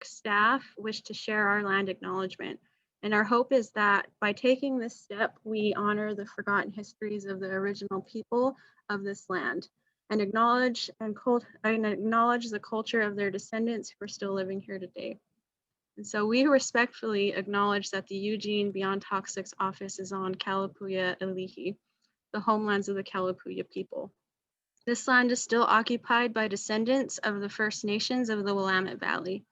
staff wish to share our land acknowledgement. And our hope is that by taking this step, we honor the forgotten histories of the original people of this land and acknowledge the culture of their descendants who are still living here today. And so we respectfully acknowledge that the Eugene Beyond Toxics office is on Kalapuya Alihi, the homelands of the Kalapuya people. This land is still occupied by descendants of the First Nations of the Willamette Valley.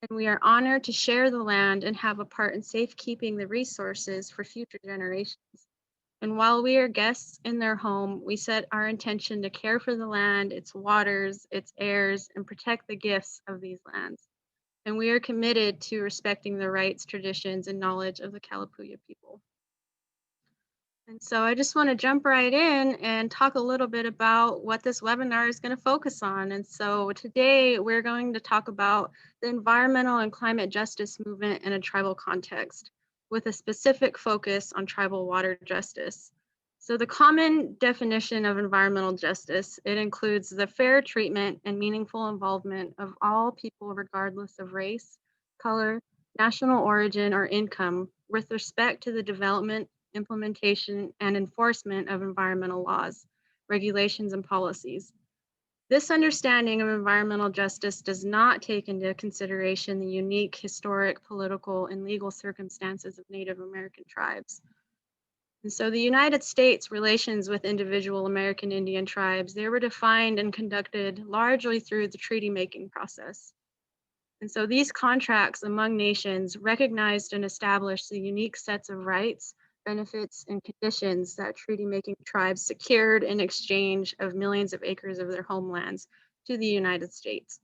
And we are honored to share the land and have a part in safekeeping the resources for future generations. And while we are guests in their home, we set our intention to care for the land, its waters, its airs, and protect the gifts of these lands. And we are committed to respecting the rights, traditions, and knowledge of the Kalapuya people. And so I just want to jump right in and talk a little bit about what this webinar is going to focus on. And so today we're going to talk about the environmental and climate justice movement in a tribal context, with a specific focus on tribal water justice. So the common definition of environmental justice, it includes the fair treatment and meaningful involvement of all people regardless of race, color, national origin, or income with respect to the development, implementation, and enforcement of environmental laws, regulations, and policies. This understanding of environmental justice does not take into consideration the unique historic, political, and legal circumstances of Native American tribes. And so the United States relations with individual American Indian tribes, they were defined and conducted largely through the treaty-making process. And so these contracts among nations recognized and established the unique sets of rights, benefits, and conditions that treaty-making tribes secured in exchange of millions of acres of their homelands to the United States.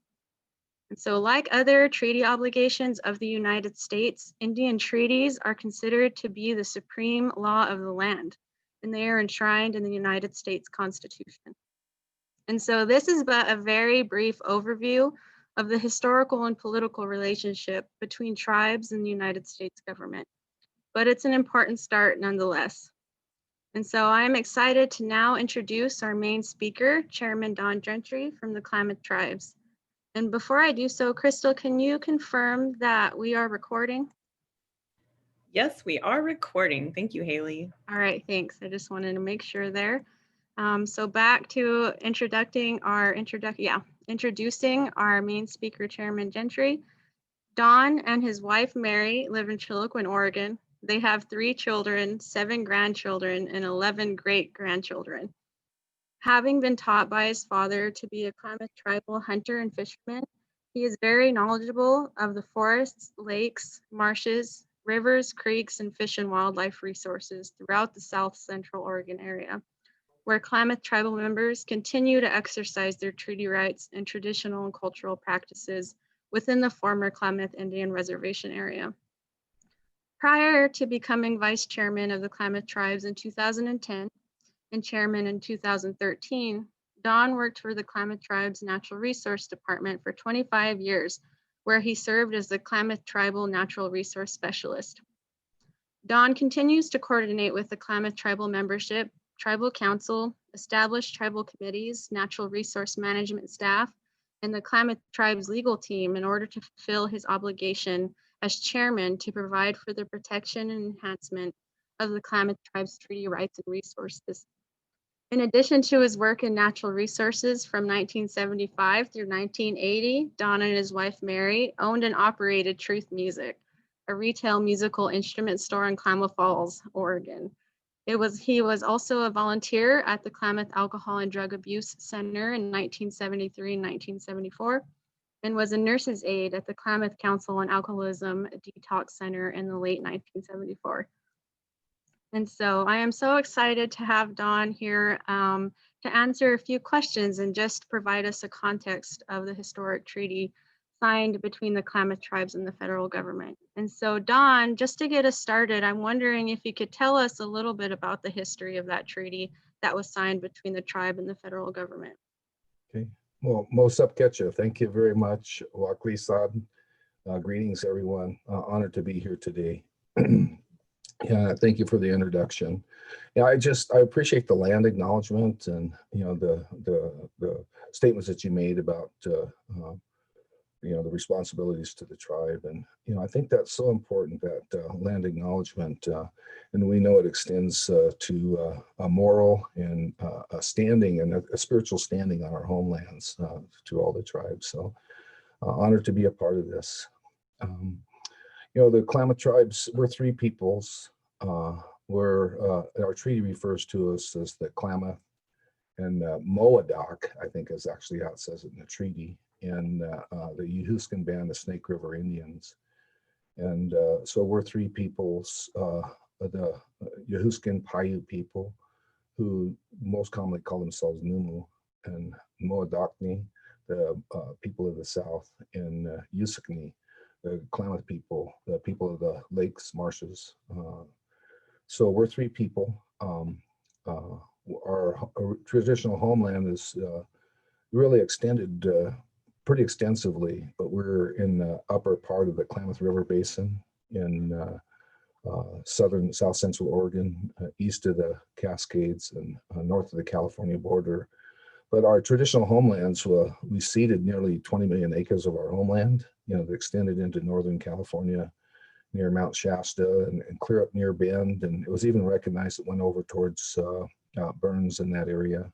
And so like other treaty obligations of the United States, Indian treaties are considered to be the supreme law of the land, and they are enshrined in the United States Constitution. And so this is but a very brief overview of the historical and political relationship between tribes and the United States government, but it's an important start nonetheless. And so I'm excited to now introduce our main speaker, Chairman Don Gentry from the Klamath Tribes. And before I do so, Crystal, can you confirm that we are recording? Yes, we are recording. Thank you, Haley. All right, thanks. I just wanted to make sure there. So back to introducing our main speaker, Chairman Gentry. Don and his wife, Mary, live in Chiloquin, Oregon. They have 3 children, 7 grandchildren, and 11 great-grandchildren. Having been taught by his father to be a Klamath tribal hunter and fisherman, he is very knowledgeable of the forests, lakes, marshes, rivers, creeks, and fish and wildlife resources throughout the South Central Oregon area, where Klamath tribal members continue to exercise their treaty rights and traditional and cultural practices within the former Klamath Indian Reservation area. Prior to becoming vice chairman of the Klamath Tribes in 2010 and chairman in 2013, Don worked for the Klamath Tribes Natural Resource Department for 25 years, where he served as the Klamath Tribal Natural Resource Specialist. Don continues to coordinate with the Klamath tribal membership, tribal council, established tribal committees, natural resource management staff, and the Klamath Tribes legal team in order to fulfill his obligation as chairman to provide for the protection and enhancement of the Klamath Tribes treaty rights and resources. In addition to his work in natural resources from 1975 through 1980, Don and his wife Mary owned and operated Truth Music, a retail musical instrument store in Klamath Falls, Oregon. He was also a volunteer at the Klamath Alcohol and Drug Abuse Center in 1973 and 1974, and was a nurse's aide at the Klamath Council on Alcoholism Detox Center in the late 1974. And so I am so excited to have Don here to answer a few questions and just provide us a context of the historic treaty signed between the Klamath Tribes and the federal government. And so Don, just to get us started, I'm wondering if you could tell us a little bit about the history of that treaty that was signed between the tribe and the federal government. Okay, well, Mosep Ketcha, thank you very much. Wakli Sad, greetings everyone, honored to be here today. Yeah, thank you for the introduction. Yeah, I appreciate the land acknowledgement and the statements that you made about the responsibilities to the tribe. And, I think that's so important, that land acknowledgement, and we know it extends to a moral and a standing and a spiritual standing on our homelands to all the tribes. So honored to be a part of this. The Klamath Tribes, we're three peoples. Our treaty refers to us as the Klamath and Moadoc, I think is actually how it says it in the treaty, and the Yehuskan Band, the Snake River Indians. And so we're three peoples, the Yehuskan Paiute people, who most commonly call themselves Numu, and Moadokni, the people of the South, and Yusukni, the Klamath people, the people of the lakes, marshes. So we're three people. Our traditional homeland is really extended pretty extensively, but we're in the upper part of the Klamath River Basin in south central Oregon, east of the Cascades and north of the California border. But our traditional homelands, we ceded nearly 20 million acres of our homeland, that extended into northern California, near Mount Shasta and clear up near Bend. And it was even recognized it went over towards Burns in that area,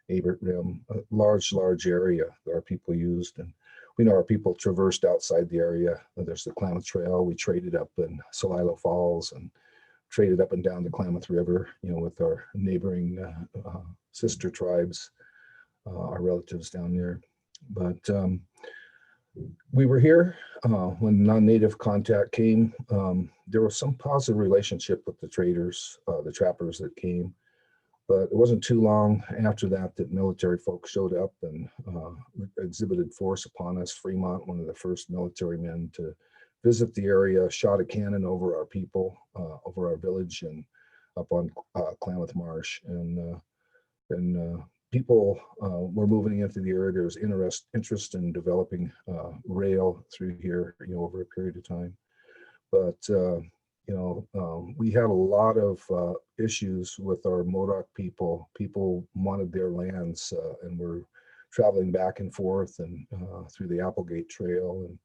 Abert Rim, a large area that our people used. And we know our people traversed outside the area. There's the Klamath Trail. We traded up in Celilo Falls and traded up and down the Klamath River, with our neighboring sister tribes, our relatives down there. But we were here when non-native contact came. There was some positive relationship with the traders, the trappers that came. But it wasn't too long after that military folks showed up and exhibited force upon us. Fremont, one of the first military men to visit the area, shot a cannon over our people, over our village and up on Klamath Marsh. And people were moving into the area. There was interest in developing rail through here, over a period of time. But we had a lot of issues with our Modoc people. People wanted their lands and were traveling back and forth and through the Applegate Trail. And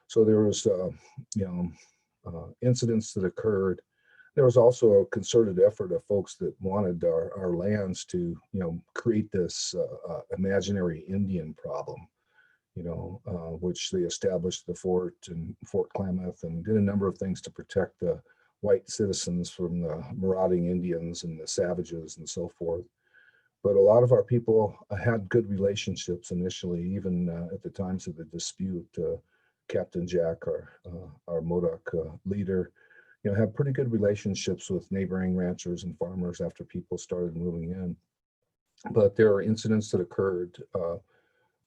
so there was, incidents that occurred. There was also a concerted effort of folks that wanted our lands to, create this imaginary Indian problem, which they established the fort and Fort Klamath and did a number of things to protect the white citizens from the marauding Indians and the savages and so forth. But a lot of our people had good relationships initially, even at the times of the dispute. Captain Jack, our Modoc leader, had pretty good relationships with neighboring ranchers and farmers after people started moving in. But there are incidents that occurred,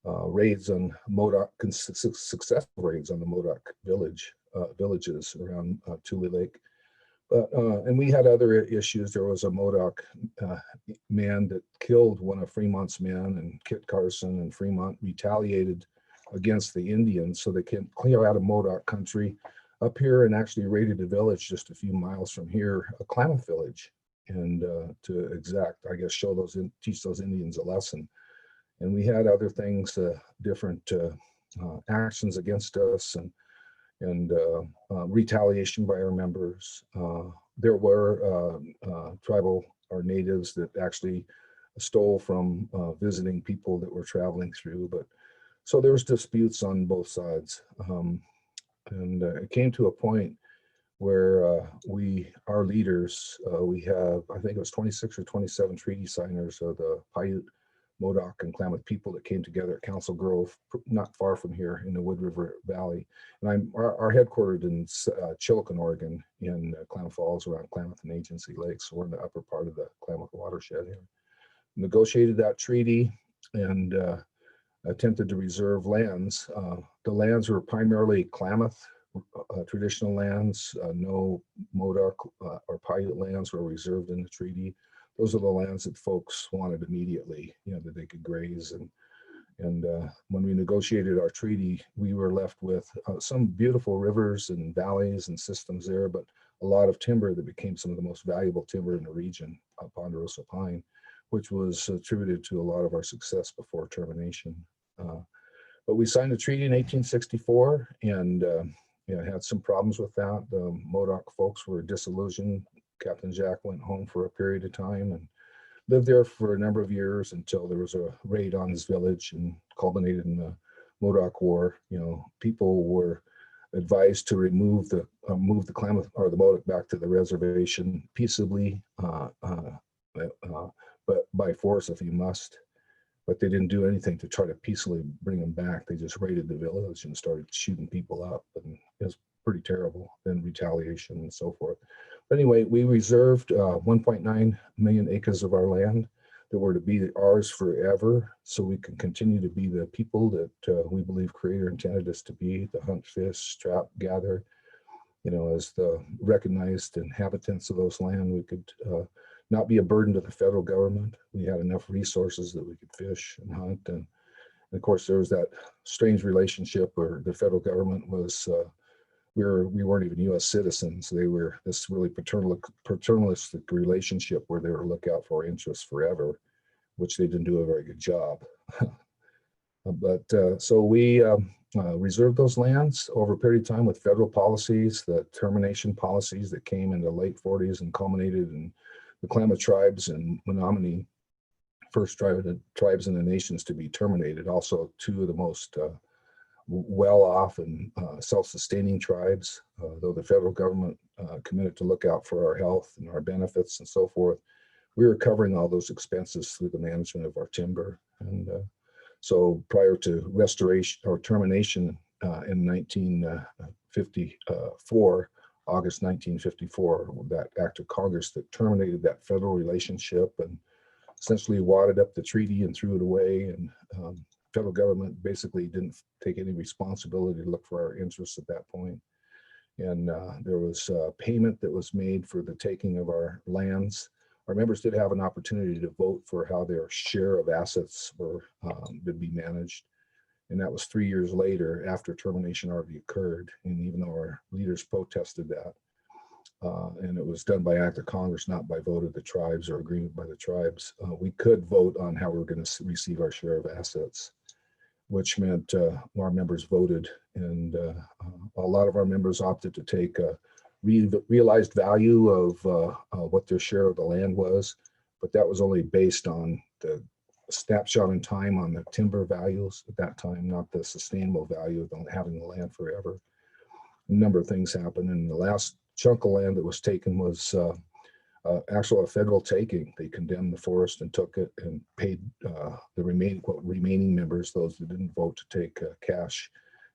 raids on Modoc, successful raids on the Modoc villages around Tule Lake. And we had other issues. There was a Modoc man that killed one of Fremont's men, and Kit Carson and Fremont retaliated against the Indians so they can clear out of Modoc country up here and actually raided a village just a few miles from here, a Klamath village, and to teach those Indians a lesson. And we had other things, different actions against us and retaliation by our members. There were tribal or natives that actually stole from visiting people that were traveling through. But so there was disputes on both sides. And it came to a point where our leaders, we have, I think it was 26 or 27 treaty signers of the Paiute, Modoc, and Klamath people that came together at Council Grove, not far from here in the Wood River Valley. And our headquartered in Chillican, Oregon, in Klamath Falls around Klamath and Agency Lake. So we're in the upper part of the Klamath watershed here. Negotiated that treaty and attempted to reserve lands. The lands were primarily Klamath traditional lands. No Modoc or Paiute lands were reserved in the treaty. Those are the lands that folks wanted immediately, that they could graze. And when we negotiated our treaty, we were left with some beautiful rivers and valleys and systems there, but a lot of timber that became some of the most valuable timber in the region, ponderosa pine, which was attributed to a lot of our success before termination. But we signed a treaty in 1864 and had some problems with that. The Modoc folks were disillusioned. Captain Jack went home for a period of time and lived there for a number of years until there was a raid on his village and culminated in the Modoc War. People were advised to move the Klamath or the Modoc back to the reservation peaceably, but by force if you must. But they didn't do anything to try to peacefully bring them back. They just raided the village and started shooting people up, and it was pretty terrible. Then retaliation and so forth. But anyway, we reserved 1.9 million acres of our land that were to be ours forever, so we can continue to be the people that we believe Creator intended us to be: to hunt, fish, trap, gather. As the recognized inhabitants of those land, we could not be a burden to the federal government. We had enough resources that we could fish and hunt. And of course, there was that strange relationship where the federal government was, we weren't even U.S. citizens. They were this really paternalistic relationship where they were look out for our interests forever, which they didn't do a very good job. So we reserved those lands over a period of time with federal policies, the termination policies that came in the late 40s and culminated in the Klamath Tribes and Menominee, first tribes in the nations to be terminated. Also, two of the most well-off and self-sustaining tribes, though the federal government committed to look out for our health and our benefits and so forth. We were covering all those expenses through the management of our timber. And so prior to restoration or termination in 1954, August 1954, that act of Congress that terminated that federal relationship and essentially wadded up the treaty and threw it away. And federal government basically didn't take any responsibility to look for our interests at that point. And there was a payment that was made for the taking of our lands. Our members did have an opportunity to vote for how their share of assets were would be managed. And that was 3 years later, after termination already occurred. And even though our leaders protested that, and it was done by act of Congress, not by vote of the tribes or agreement by the tribes, we could vote on how we're going to receive our share of assets, which meant our members voted. And a lot of our members opted to take a realized value of what their share of the land was, but that was only based on the snapshot in time on the timber values at that time, not the sustainable value of having the land forever. A number of things happened, and the last chunk of land that was taken was actual a federal taking. They condemned the forest and took it and paid the remaining members, those that didn't vote, to take cash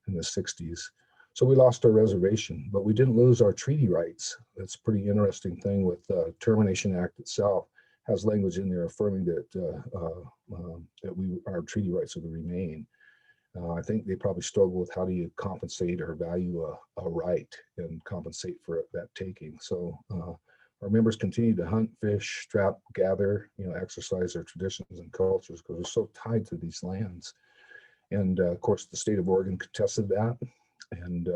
in the 60s. So we lost our reservation, but we didn't lose our treaty rights. That's a pretty interesting thing with the Termination Act itself. Has language in there affirming that our treaty rights are to remain. I think they probably struggle with how do you compensate or value a right and compensate for that taking. So our members continue to hunt, fish, trap, gather, exercise their traditions and cultures because we're so tied to these lands. And of course, the state of Oregon contested that, and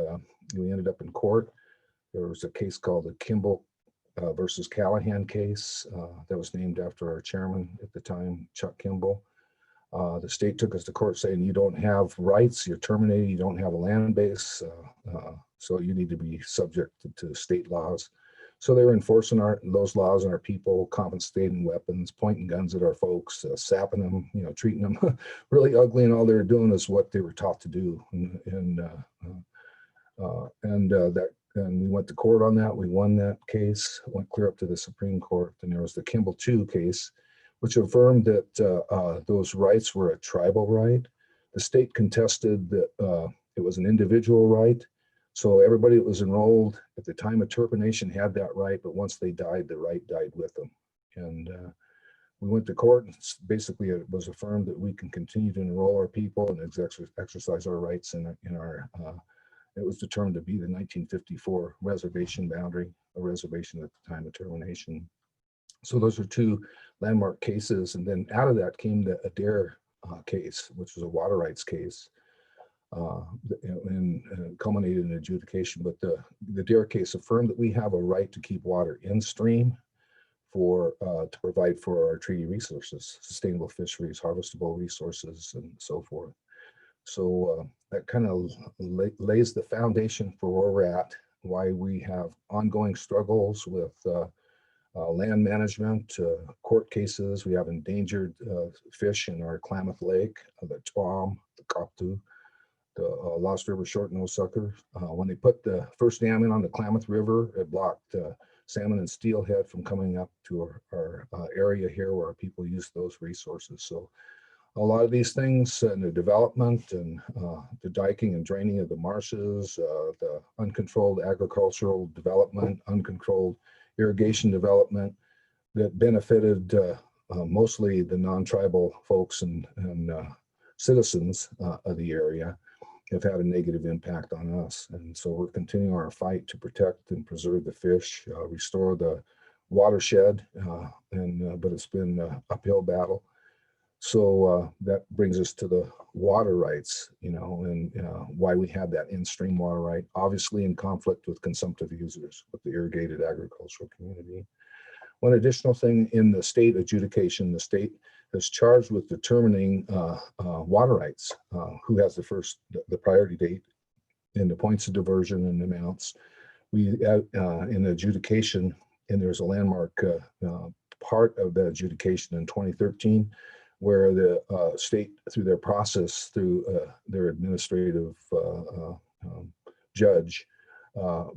we ended up in court. There was a case called the Kimball versus Callahan case that was named after our chairman at the time, Chuck Kimball. The state took us to court saying, you don't have rights, you're terminated, you don't have a land base, so you need to be subject to state laws. So they were enforcing those laws on our people, confiscating weapons, pointing guns at our folks, sapping them, treating them really ugly, and all they were doing is what they were taught to do. And we went to court on that. We won that case, went clear up to the Supreme Court. And there was the Kimball 2 case, which affirmed that those rights were a tribal right. The state contested that it was an individual right. So everybody that was enrolled at the time of termination had that right, but once they died, the right died with them. And we went to court, and basically it was affirmed that we can continue to enroll our people and exercise our rights in our it was determined to be the 1954 reservation boundary, a reservation at the time of termination. So those are two landmark cases. And then out of that came the Adair case, which was a water rights case, and culminated in adjudication. But the Adair case affirmed that we have a right to keep water in stream to provide for our treaty resources, sustainable fisheries, harvestable resources, and so forth. So that kind of lays the foundation for where we're at, why we have ongoing struggles with land management, court cases. We have endangered fish in our Klamath Lake, the twam, the kaptu, the Lost River short-nosed sucker. When they put the first dam in on the Klamath River, it blocked salmon and steelhead from coming up to our area here where people use those resources. So a lot of these things in the development and the diking and draining of the marshes, the uncontrolled agricultural development, uncontrolled irrigation development that benefited mostly the non-tribal folks and citizens of the area have had a negative impact on us. And so we're continuing our fight to protect and preserve the fish, restore the watershed, but it's been an uphill battle. So that brings us to the water rights, and why we have that in-stream water right, obviously in conflict with consumptive users, with the irrigated agricultural community. One additional thing in the state adjudication, the state is charged with determining water rights, who has the priority date, and the points of diversion and amounts. We in the adjudication, and there's a landmark part of the adjudication in 2013, where the state, through their process, through their administrative judge,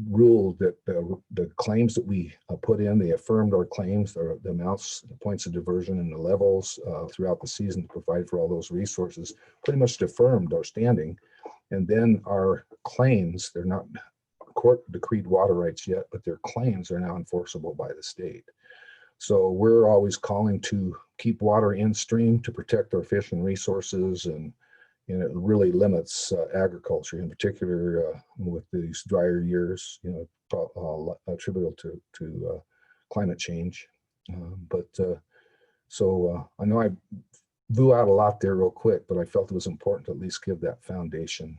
ruled that the claims that we put in, they affirmed our claims, the amounts, the points of diversion, and the levels throughout the season to provide for all those resources, pretty much affirmed our standing. And then our claims, they're not court decreed water rights yet, but their claims are now enforceable by the state. So we're always calling to keep water in stream to protect our fish and resources, and it really limits agriculture, in particular with these drier years, attributable to climate change. So I know I blew out a lot there real quick, but I felt it was important to at least give that foundation.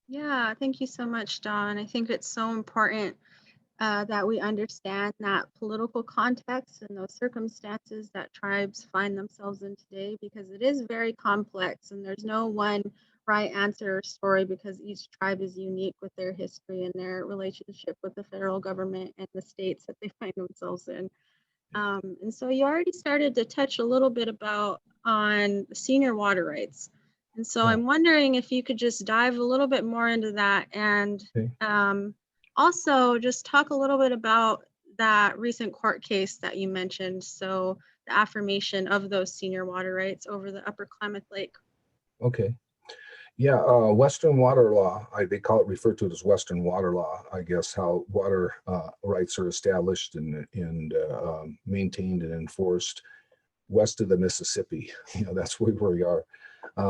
Yeah, thank you so much, Don. I think it's so important that we understand that political context and those circumstances that tribes find themselves in today, because it is very complex and there's no one right answer or story, because each tribe is unique with their history and their relationship with the federal government and the states that they find themselves in. And so you already started to touch a little bit on senior water rights. And so I'm wondering if you could just dive a little bit more into that, and also just talk a little bit about that recent court case that you mentioned. So the affirmation of those senior water rights over the Upper Klamath Lake. Okay. Yeah, Western water law, they refer to it as Western water law, I guess, how water rights are established and maintained and enforced west of the Mississippi. That's where we are.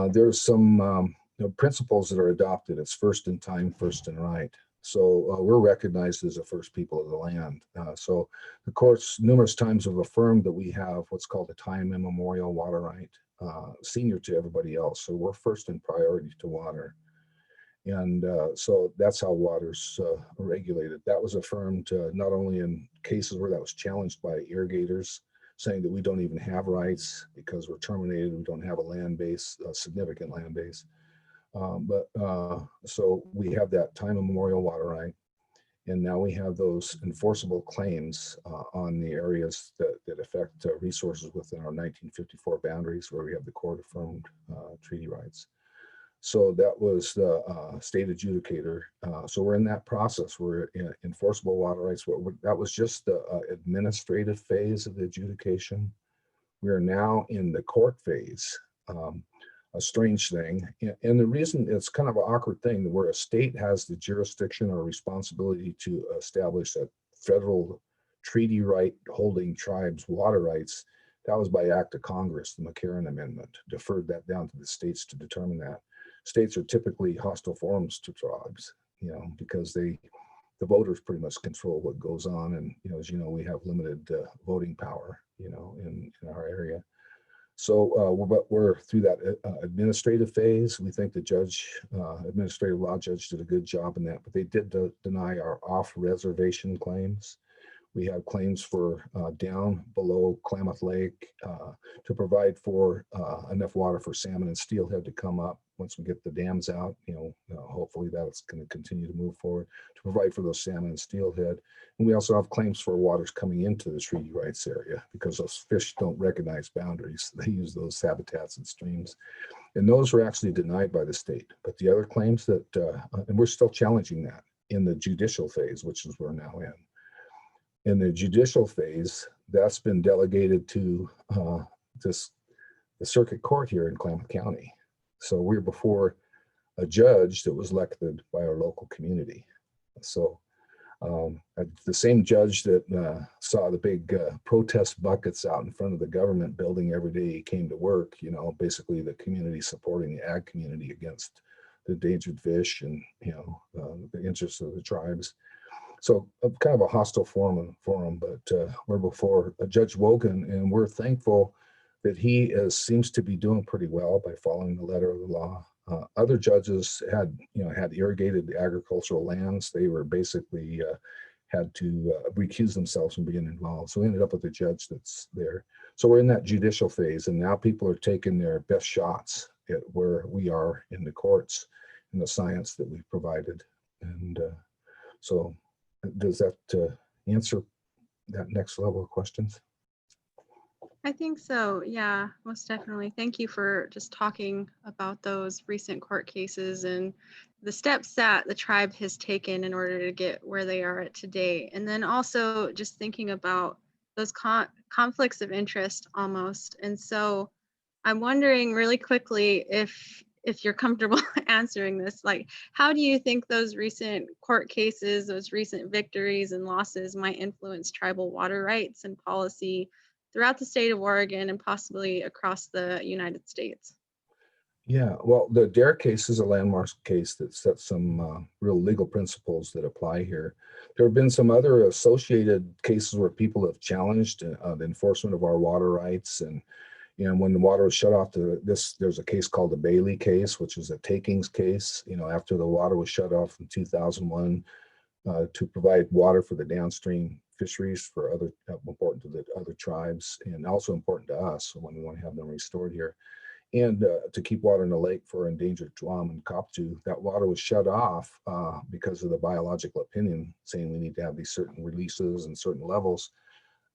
There's some principles that are adopted. It's first in time, first in right. So we're recognized as the first people of the land. So the courts numerous times have affirmed that we have what's called a time immemorial water right, senior to everybody else. So we're first in priority to water. And so that's how water's regulated. That was affirmed not only in cases where that was challenged by irrigators, saying that we don't even have rights because we're terminated, we don't have a land base, a significant land base. So we have that time immemorial water right, and now we have those enforceable claims on the areas that affect resources within our 1954 boundaries, where we have the court affirmed treaty rights. So that was the state adjudicator. So we're in that process. We're in enforceable water rights. That was just the administrative phase of the adjudication. We are now in the court phase. A strange thing. And the reason it's kind of an awkward thing, where a state has the jurisdiction or responsibility to establish a federal treaty right holding tribes water rights, that was by act of Congress, the McCarran Amendment, deferred that down to the states to determine that. States are typically hostile forums to tribes, because the voters pretty much control what goes on. And, as you know, we have limited voting power, in our area. So we're through that administrative phase. We think the administrative law judge did a good job in that, but they did deny our off-reservation claims, We have claims for down below Klamath Lake to provide for enough water for salmon and steelhead to come up once we get the dams out. Hopefully that's going to continue to move forward to provide for those salmon and steelhead. And we also have claims for waters coming into the treaty rights area because those fish don't recognize boundaries. They use those habitats and streams. And those were actually denied by the state. But the other claims that, and we're still challenging that in the judicial phase, which is we're now in. In the judicial phase, that's been delegated to the circuit court here in Klamath County. So we're before a judge that was elected by our local community. So the same judge that saw the big protest buckets out in front of the government building every day he came to work, basically the community supporting the ag community against the endangered fish and, the interests of the tribes. So kind of a hostile forum, but we're before Judge Wogan, and we're thankful that he seems to be doing pretty well by following the letter of the law. Other judges had irrigated agricultural lands. They were basically had to recuse themselves from being involved. So we ended up with a judge that's there. So we're in that judicial phase, and now people are taking their best shots at where we are in the courts and the science that we've provided. And so does that answer that next level of questions? I think so. Yeah, most definitely. Thank you for just talking about those recent court cases and the steps that the tribe has taken in order to get where they are at today. And then also just thinking about those conflicts of interest almost. And so I'm wondering really quickly if you're comfortable answering this, like, how do you think those recent court cases, those recent victories and losses might influence tribal water rights and policy throughout the state of Oregon and possibly across the United States? Yeah, well, the Darrell case is a landmark case that sets some real legal principles that apply here. There have been some other associated cases where people have challenged the enforcement of our water rights. And when the water was shut off there's a case called the Bailey case, which is a takings case, after the water was shut off in 2001 to provide water for the downstream fisheries for other important to the other tribes and also important to us when we want to have them restored here. And to keep water in the lake for endangered Tuam and Koptu, that water was shut off because of the biological opinion saying we need to have these certain releases and certain levels.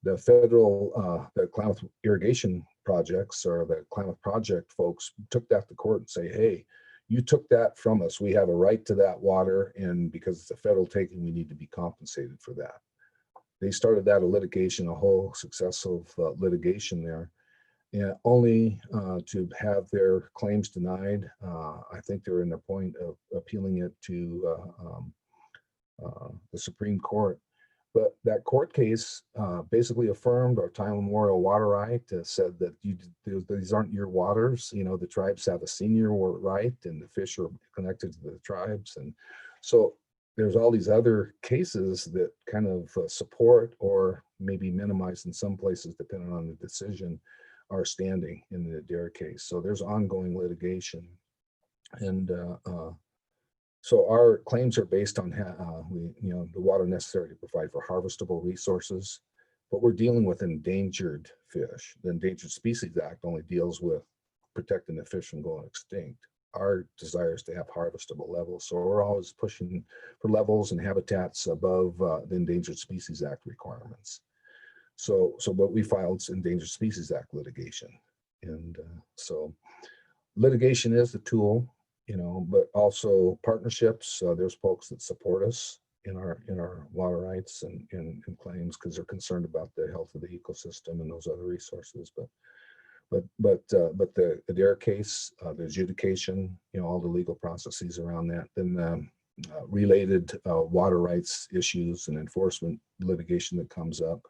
The federal, the Klamath irrigation projects or the Klamath project folks took that to court and say, hey, you took that from us. We have a right to that water. And because it's a federal taking, we need to be compensated for that. They started that litigation, a whole successive litigation there. And only to have their claims denied. I think they're in the point of appealing it to the Supreme Court. But that court case basically affirmed our time immemorial water right, said that these aren't your waters. The tribes have a senior right and the fish are connected to the tribes. And so there's all these other cases that kind of support or maybe minimize in some places, depending on the decision, are standing in the Darrell case. So there's ongoing litigation. And so our claims are based on the water necessary to provide for harvestable resources, but we're dealing with endangered fish. The Endangered Species Act only deals with protecting the fish from going extinct. Our desire is to have harvestable levels. So we're always pushing for levels and habitats above the Endangered Species Act requirements. So what we filed is Endangered Species Act litigation. And so litigation is the tool, but also partnerships. There's folks that support us in our water rights and claims because they're concerned about the health of the ecosystem and those other resources. But the Darrell case, the adjudication, all the legal processes around that, then related water rights issues and enforcement litigation that comes up,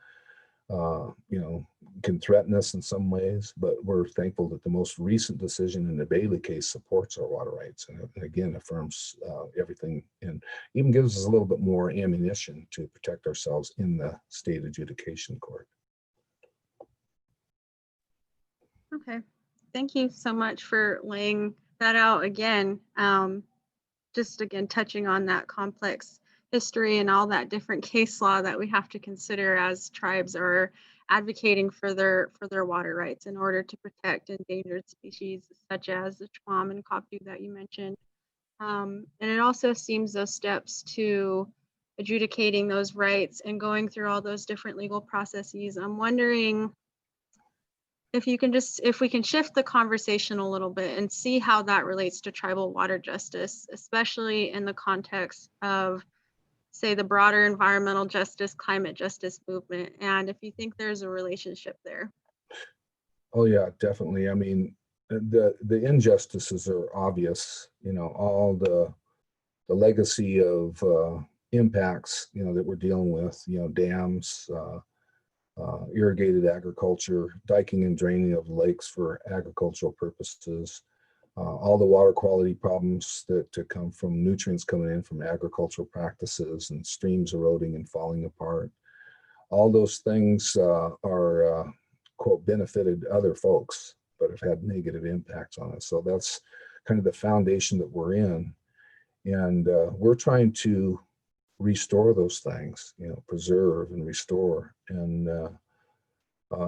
can threaten us in some ways, but we're thankful that the most recent decision in the Bailey case supports our water rights and again affirms everything and even gives us a little bit more ammunition to protect ourselves in the state adjudication court. Okay, thank you so much for laying that out again. Just again, touching on that complex history and all that different case law that we have to consider as tribes are advocating for their water rights in order to protect endangered species such as the chwam and cockatoo that you mentioned. And it also seems those steps to adjudicating those rights and going through all those different legal processes. I'm wondering if we can shift the conversation a little bit and see how that relates to tribal water justice, especially in the context of, say, the broader environmental justice, climate justice movement, and if you think there's a relationship there. Oh yeah, definitely. I mean, the injustices are obvious. All the legacy of impacts, that we're dealing with. Dams, irrigated agriculture, diking and draining of lakes for agricultural purposes, all the water quality problems that come from nutrients coming in from agricultural practices and streams eroding and falling apart. All those things are, quote, benefited other folks, but have had negative impacts on us. So that's kind of the foundation that we're in. And we're trying to restore those things, preserve and restore. And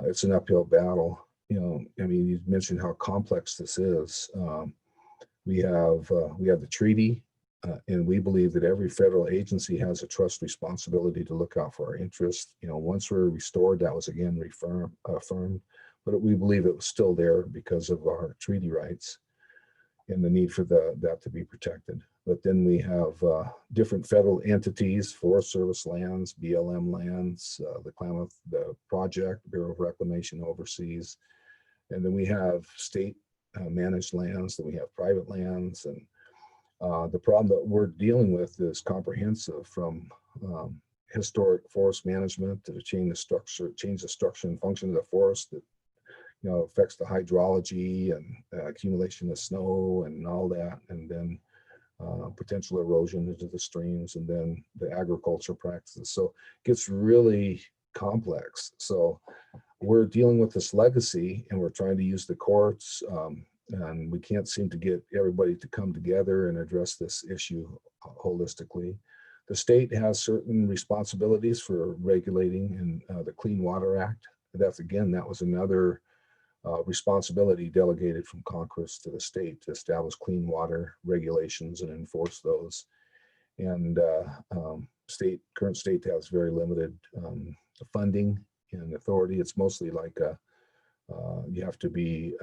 it's an uphill battle. I mean, you mentioned how complex this is. We have the treaty, and we believe that every federal agency has a trust responsibility to look out for our interests. Once we're restored, that was again affirmed, but we believe it was still there because of our treaty rights and the need for that to be protected. But then we have different federal entities, Forest Service lands, BLM lands, the Klamath, the project, Bureau of Reclamation overseas. And then we have state managed lands, then we have private lands. And the problem that we're dealing with is comprehensive, from historic forest management to change the structure and function of the forest that affects the hydrology and accumulation of snow and all that, and then potential erosion into the streams, and then the agriculture practices. So it gets really complex. So we're dealing with this legacy, and we're trying to use the courts, and we can't seem to get everybody to come together and address this issue holistically. The state has certain responsibilities for regulating in the Clean Water Act. That was another responsibility delegated from Congress to the state to establish clean water regulations and enforce those. And current state has very limited funding and authority. It's mostly like you have to be,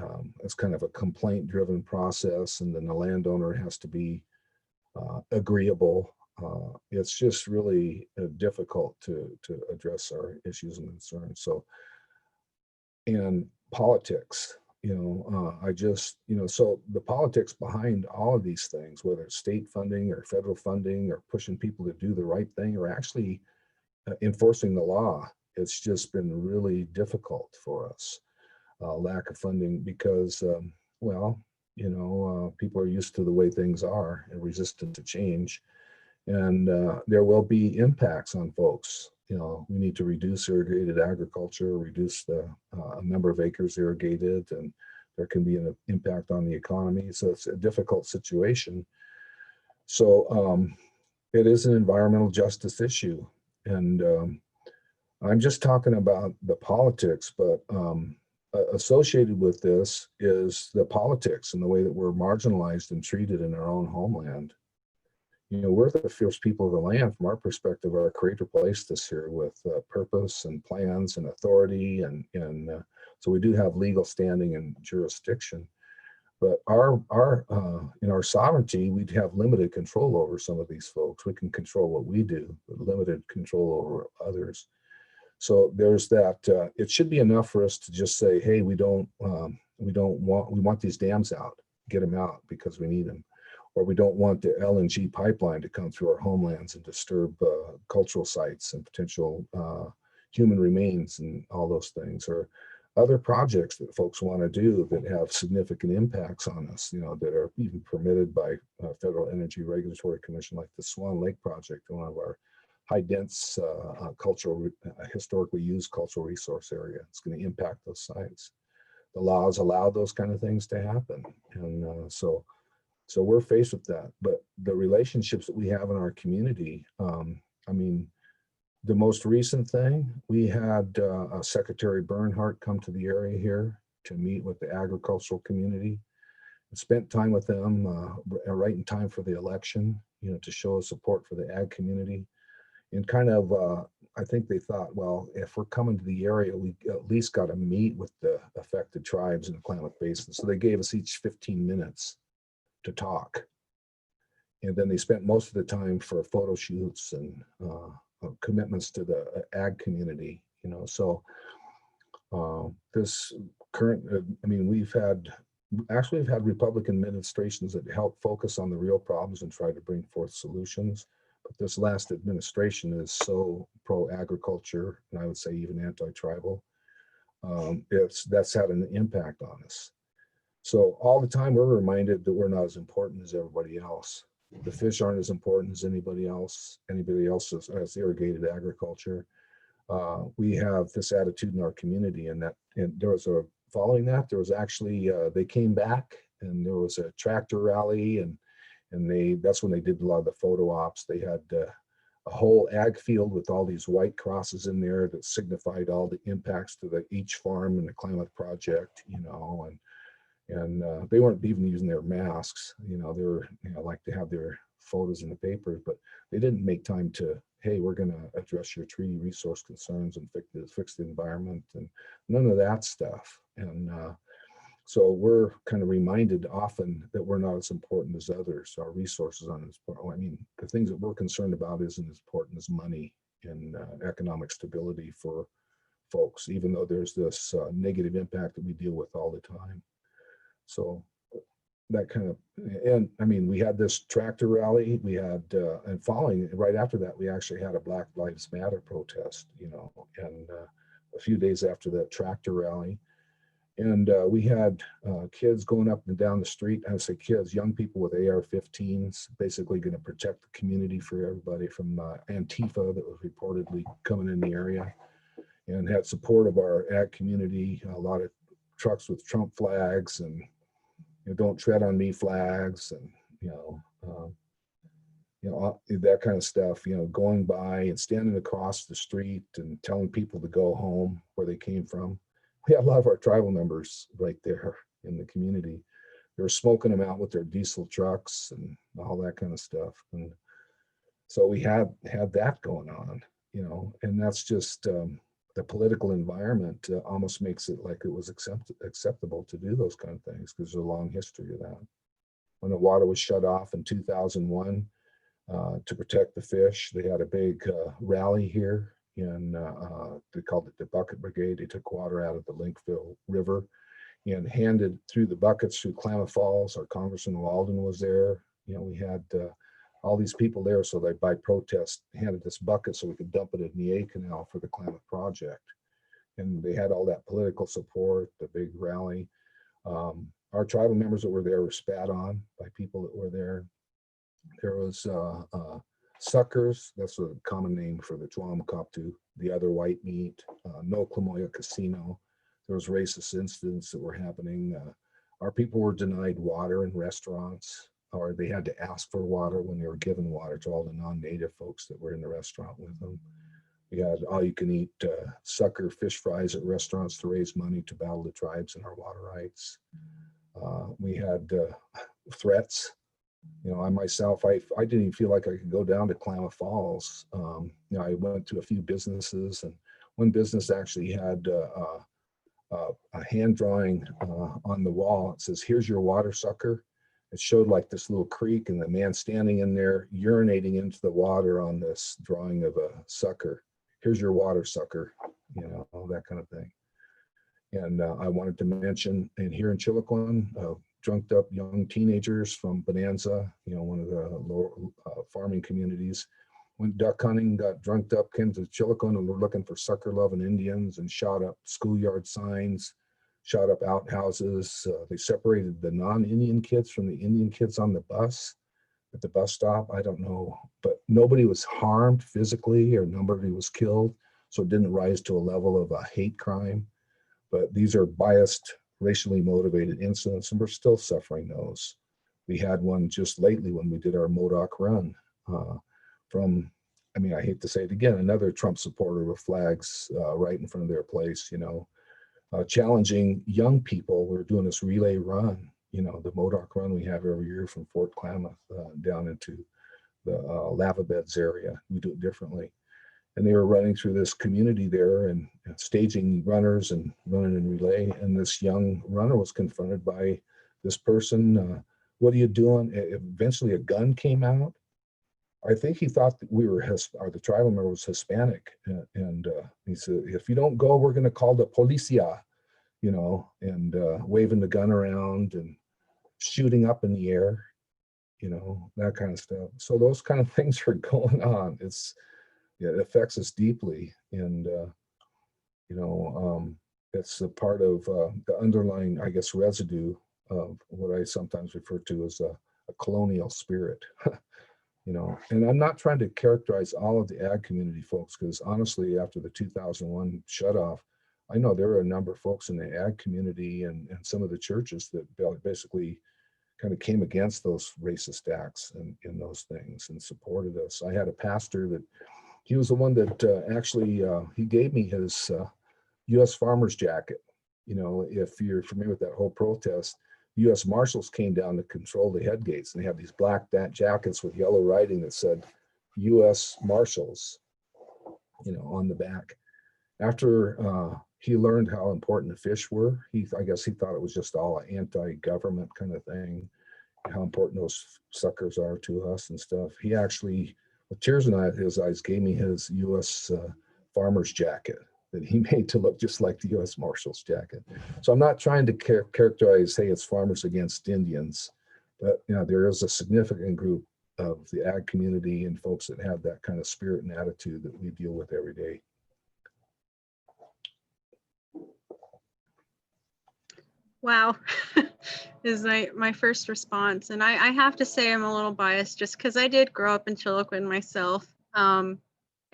it's kind of a complaint-driven process, and then the landowner has to be agreeable. It's just really difficult to address our issues and concerns. So, and politics, so the politics behind all of these things, whether it's state funding or federal funding or pushing people to do the right thing or actually enforcing the law, it's just been really difficult for us. Lack of funding because, people are used to the way things are and resistant to change. And there will be impacts on folks. We need to reduce irrigated agriculture, reduce the number of acres irrigated, and there can be an impact on the economy. So it's a difficult situation. So it is an environmental justice issue. And I'm just talking about the politics, but associated with this is the politics and the way that we're marginalized and treated in our own homeland. We're the first people of the land. From our perspective, our Creator placed us here with purpose and plans and authority, and so we do have legal standing and jurisdiction. But in our sovereignty, we'd have limited control over some of these folks. We can control what we do, but limited control over others. So there's that. It should be enough for us to just say, hey, we want these dams out, get them out because we need them. Or we don't want the LNG pipeline to come through our homelands and disturb cultural sites and potential human remains and all those things, or other projects that folks want to do that have significant impacts on us, that are even permitted by Federal Energy Regulatory Commission, like the Swan Lake project, one of our high dense historically used cultural resource area. It's going to impact those sites. The laws allow those kind of things to happen. And so So we're faced with that. But the relationships that we have in our community, I mean, the most recent thing, we had Secretary Bernhardt come to the area here to meet with the agricultural community. Spent time with them right in time for the election, to show support for the ag community. And kind of, I think they thought, well, if we're coming to the area, we at least got to meet with the affected tribes in the Klamath Basin. So they gave us each 15 minutes to talk. And then they spent most of the time for photo shoots and commitments to the ag community, So this current, I mean, we've had Republican administrations that help focus on the real problems and try to bring forth solutions. But this last administration is so pro-agriculture, and I would say even anti-tribal. That's had an impact on us. So all the time we're reminded that we're not as important as everybody else. The fish aren't as important as anybody else. Anybody else has irrigated agriculture. We have this attitude in our community, and there was following that, there was actually, they came back and there was a tractor rally, and that's when they did a lot of the photo ops. They had a whole ag field with all these white crosses in there that signified all the impacts to each farm in the Klamath project, and they weren't even using their masks. They were, like to have their photos in the papers, but they didn't make time to, hey, we're going to address your treaty resource concerns and fix the environment, and none of that stuff. And so we're kind of reminded often that we're not as important as others. Our resources aren't as important. I mean, the things that we're concerned about isn't as important as money and economic stability for folks, even though there's this negative impact that we deal with all the time. So that kind of, and I mean, we had this tractor rally, we had, and following right after that, we actually had a Black Lives Matter protest, and a few days after that tractor rally. And we had kids going up and down the street. I say kids, young people with AR-15s, basically going to protect the community for everybody from Antifa that was reportedly coming in the area, and had support of our ag community. A lot of trucks with Trump flags and don't tread on me flags, and that kind of stuff. Going by and standing across the street and telling people to go home where they came from. We had a lot of our tribal members right there in the community. They were smoking them out with their diesel trucks and all that kind of stuff. And so we had that going on, and that's just the political environment almost makes it like it was acceptable to do those kind of things, because there's a long history of that. When the water was shut off in 2001 to protect the fish, they had a big rally here. And they called it the Bucket Brigade. They took water out of the Linkville River and handed through the buckets through Klamath Falls. Our Congressman Walden was there. We had all these people there, so they, by protest, handed this bucket so we could dump it in the A Canal for the Klamath project. And they had all that political support, the big rally. Our tribal members that were there were spat on by people that were there. There was suckers, that's a common name for the Tuamakaptu, the other white meat, no Klamoya Casino. There was racist incidents that were happening. Our people were denied water in restaurants, or they had to ask for water when they were given water to all the non-native folks that were in the restaurant with them. We had all-you-can-eat sucker fish fries at restaurants to raise money to battle the tribes and our water rights. We had threats. I myself, I didn't even feel like I could go down to Klamath Falls. I went to a few businesses, and one business actually had a hand drawing on the wall. It says, "Here's your water sucker." It showed like this little creek and the man standing in there urinating into the water on this drawing of a sucker. "Here's your water sucker," that kind of thing. And I wanted to mention, and here in Chiloquan, drunked up young teenagers from Bonanza, one of the lower farming communities, went duck hunting, got drunked up, came to Chiloquan, and were looking for sucker loving Indians, and shot up schoolyard signs, shot up outhouses. They separated the non-Indian kids from the Indian kids on the bus at the bus stop. I don't know, but nobody was harmed physically or nobody was killed. So it didn't rise to a level of a hate crime. But these are biased, racially motivated incidents, and we're still suffering those. We had one just lately when we did our Modoc run from, I mean, I hate to say it again, another Trump supporter with flags right in front of their place, you know, challenging young people. We're doing this relay run, you know, the Modoc run we have every year from Fort Klamath down into the lava beds area. We do it differently. And they were running through this community there and staging runners and running in relay. And this young runner was confronted by this person. What are you doing? Eventually a gun came out. I think he thought that we were or the tribal member was Hispanic. And he said, if you don't go, we're going to call the policia, you know, and waving the gun around and shooting up in the air, you know, that kind of stuff. So those kind of things are going on. It affects us deeply, and you know, it's a part of the underlying, I guess, residue of what I sometimes refer to as a colonial spirit. You know, and I'm not trying to characterize all of the ag community folks, because honestly, after the 2001 shutoff, I know there are a number of folks in the ag community and some of the churches that basically kind of came against those racist acts and those things and supported us. I had a pastor that he was the one that actually, he gave me his U.S. farmer's jacket. You know, if you're familiar with that whole protest, U.S. Marshals came down to control the head gates, and they have these black jackets with yellow writing that said U.S. Marshals, you know, on the back. After he learned how important the fish were, I guess he thought it was just all an anti-government kind of thing, how important those suckers are to us and stuff. He actually, with tears in his eyes, gave me his U.S. farmer's jacket that he made to look just like the U.S. Marshal's jacket. So I'm not trying to characterize, hey, it's farmers against Indians, but you know, there is a significant group of the ag community and folks that have that kind of spirit and attitude that we deal with every day. Wow, is my first response. And I have to say I'm a little biased just because I did grow up in Chiloquin myself.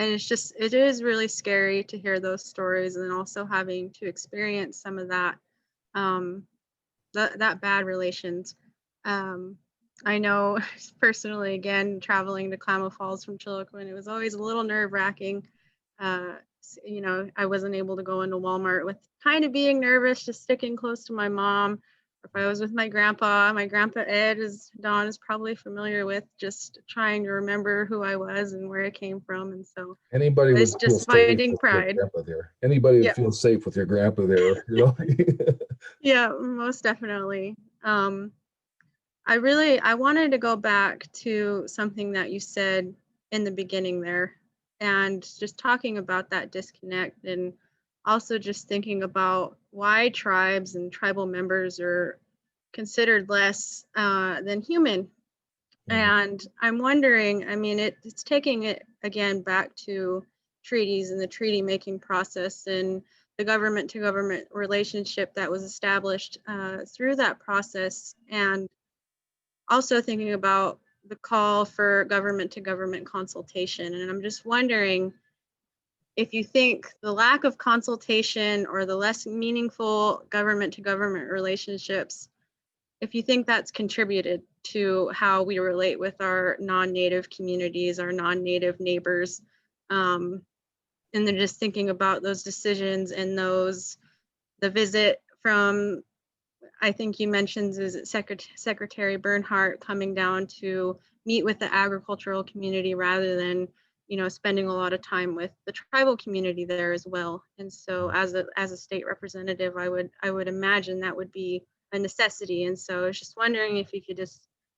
And it is really scary to hear those stories, and also having to experience some of that, that bad relations. I know personally, again, traveling to Klamath Falls from Chiloquin, it was always a little nerve-wracking. You know, I wasn't able to go into Walmart with kind of being nervous, just sticking close to my mom. If I was with my grandpa Ed, as Don is probably familiar with, just trying to remember who I was and where I came from. And so anybody it's would just feel safe finding with pride. your grandpa there. Anybody would feel safe with your grandpa there, you know? Yeah, most definitely. I wanted to go back to something that you said in the beginning there, and just talking about that disconnect, and also just thinking about why tribes and tribal members are considered less than human. Mm-hmm. And I'm wondering, I mean, it's taking it again back to treaties and the treaty making process and the government to government relationship that was established through that process, and also thinking about the call for government to government consultation. And I'm just wondering if you think the lack of consultation or the less meaningful government to government relationships, if you think that's contributed to how we relate with our non-native communities, our non-native neighbors, and then just thinking about those decisions and the visit from, I think you mentioned, is it Secretary Bernhardt coming down to meet with the agricultural community rather than, you know, spending a lot of time with the tribal community there as well. And so as a state representative, I would imagine that would be a necessity. And so I was just wondering if you could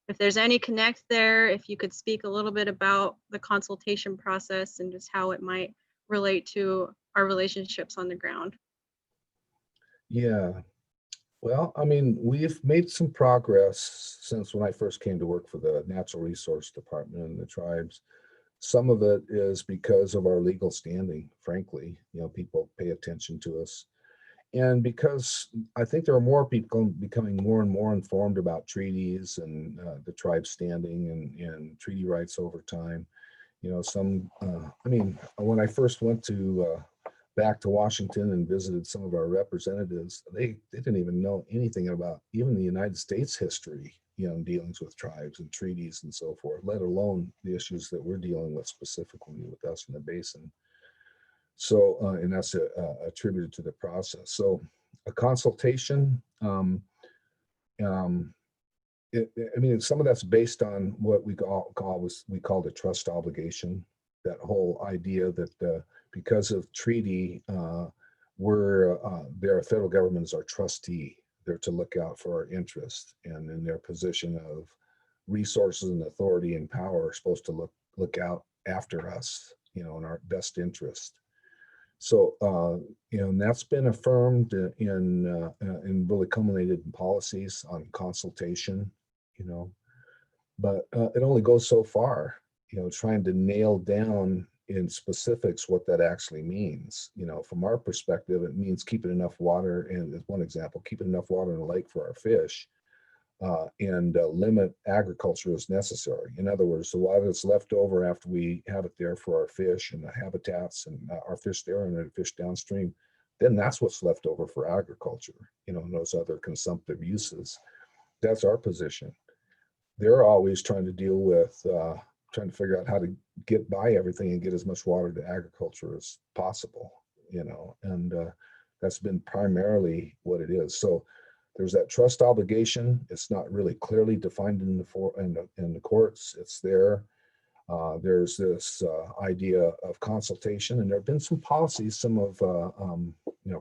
if there's any connect there, if you could speak a little bit about the consultation process and just how it might relate to our relationships on the ground. Yeah. Well, I mean, we've made some progress since when I first came to work for the Natural Resource Department and the tribes. Some of it is because of our legal standing, frankly. You know, people pay attention to us. And because I think there are more people becoming more and more informed about treaties and the tribe standing and treaty rights over time. You know, I mean, when I first went back to Washington and visited some of our representatives, they didn't even know anything about even the United States history, dealings with tribes and treaties and so forth, let alone the issues that we're dealing with specifically with us in the basin. So, and that's attributed to the process. So a consultation, I mean, some of that's based on what we call the trust obligation, that whole idea that because of treaty, their federal government is our trustee. They're to look out for our interest, and in their position of resources and authority and power are supposed to look out after us, in our best interest. So, and that's been affirmed in really culminated in policies on consultation, but it only goes so far, trying to nail down in specifics what that actually means. From our perspective, it means keeping enough water, and as one example, keeping enough water in the lake for our fish, and limit agriculture as necessary. In other words, the water that's left over after we have it there for our fish and the habitats and our fish there and the fish downstream, then that's what's left over for agriculture, and those other consumptive uses. That's our position. They're always trying to deal with, trying to figure out how to get by everything and get as much water to agriculture as possible, and that's been primarily what it is. So there's that trust obligation. It's not really clearly defined in the courts. It's there. There's this idea of consultation, and there have been some policies. Some of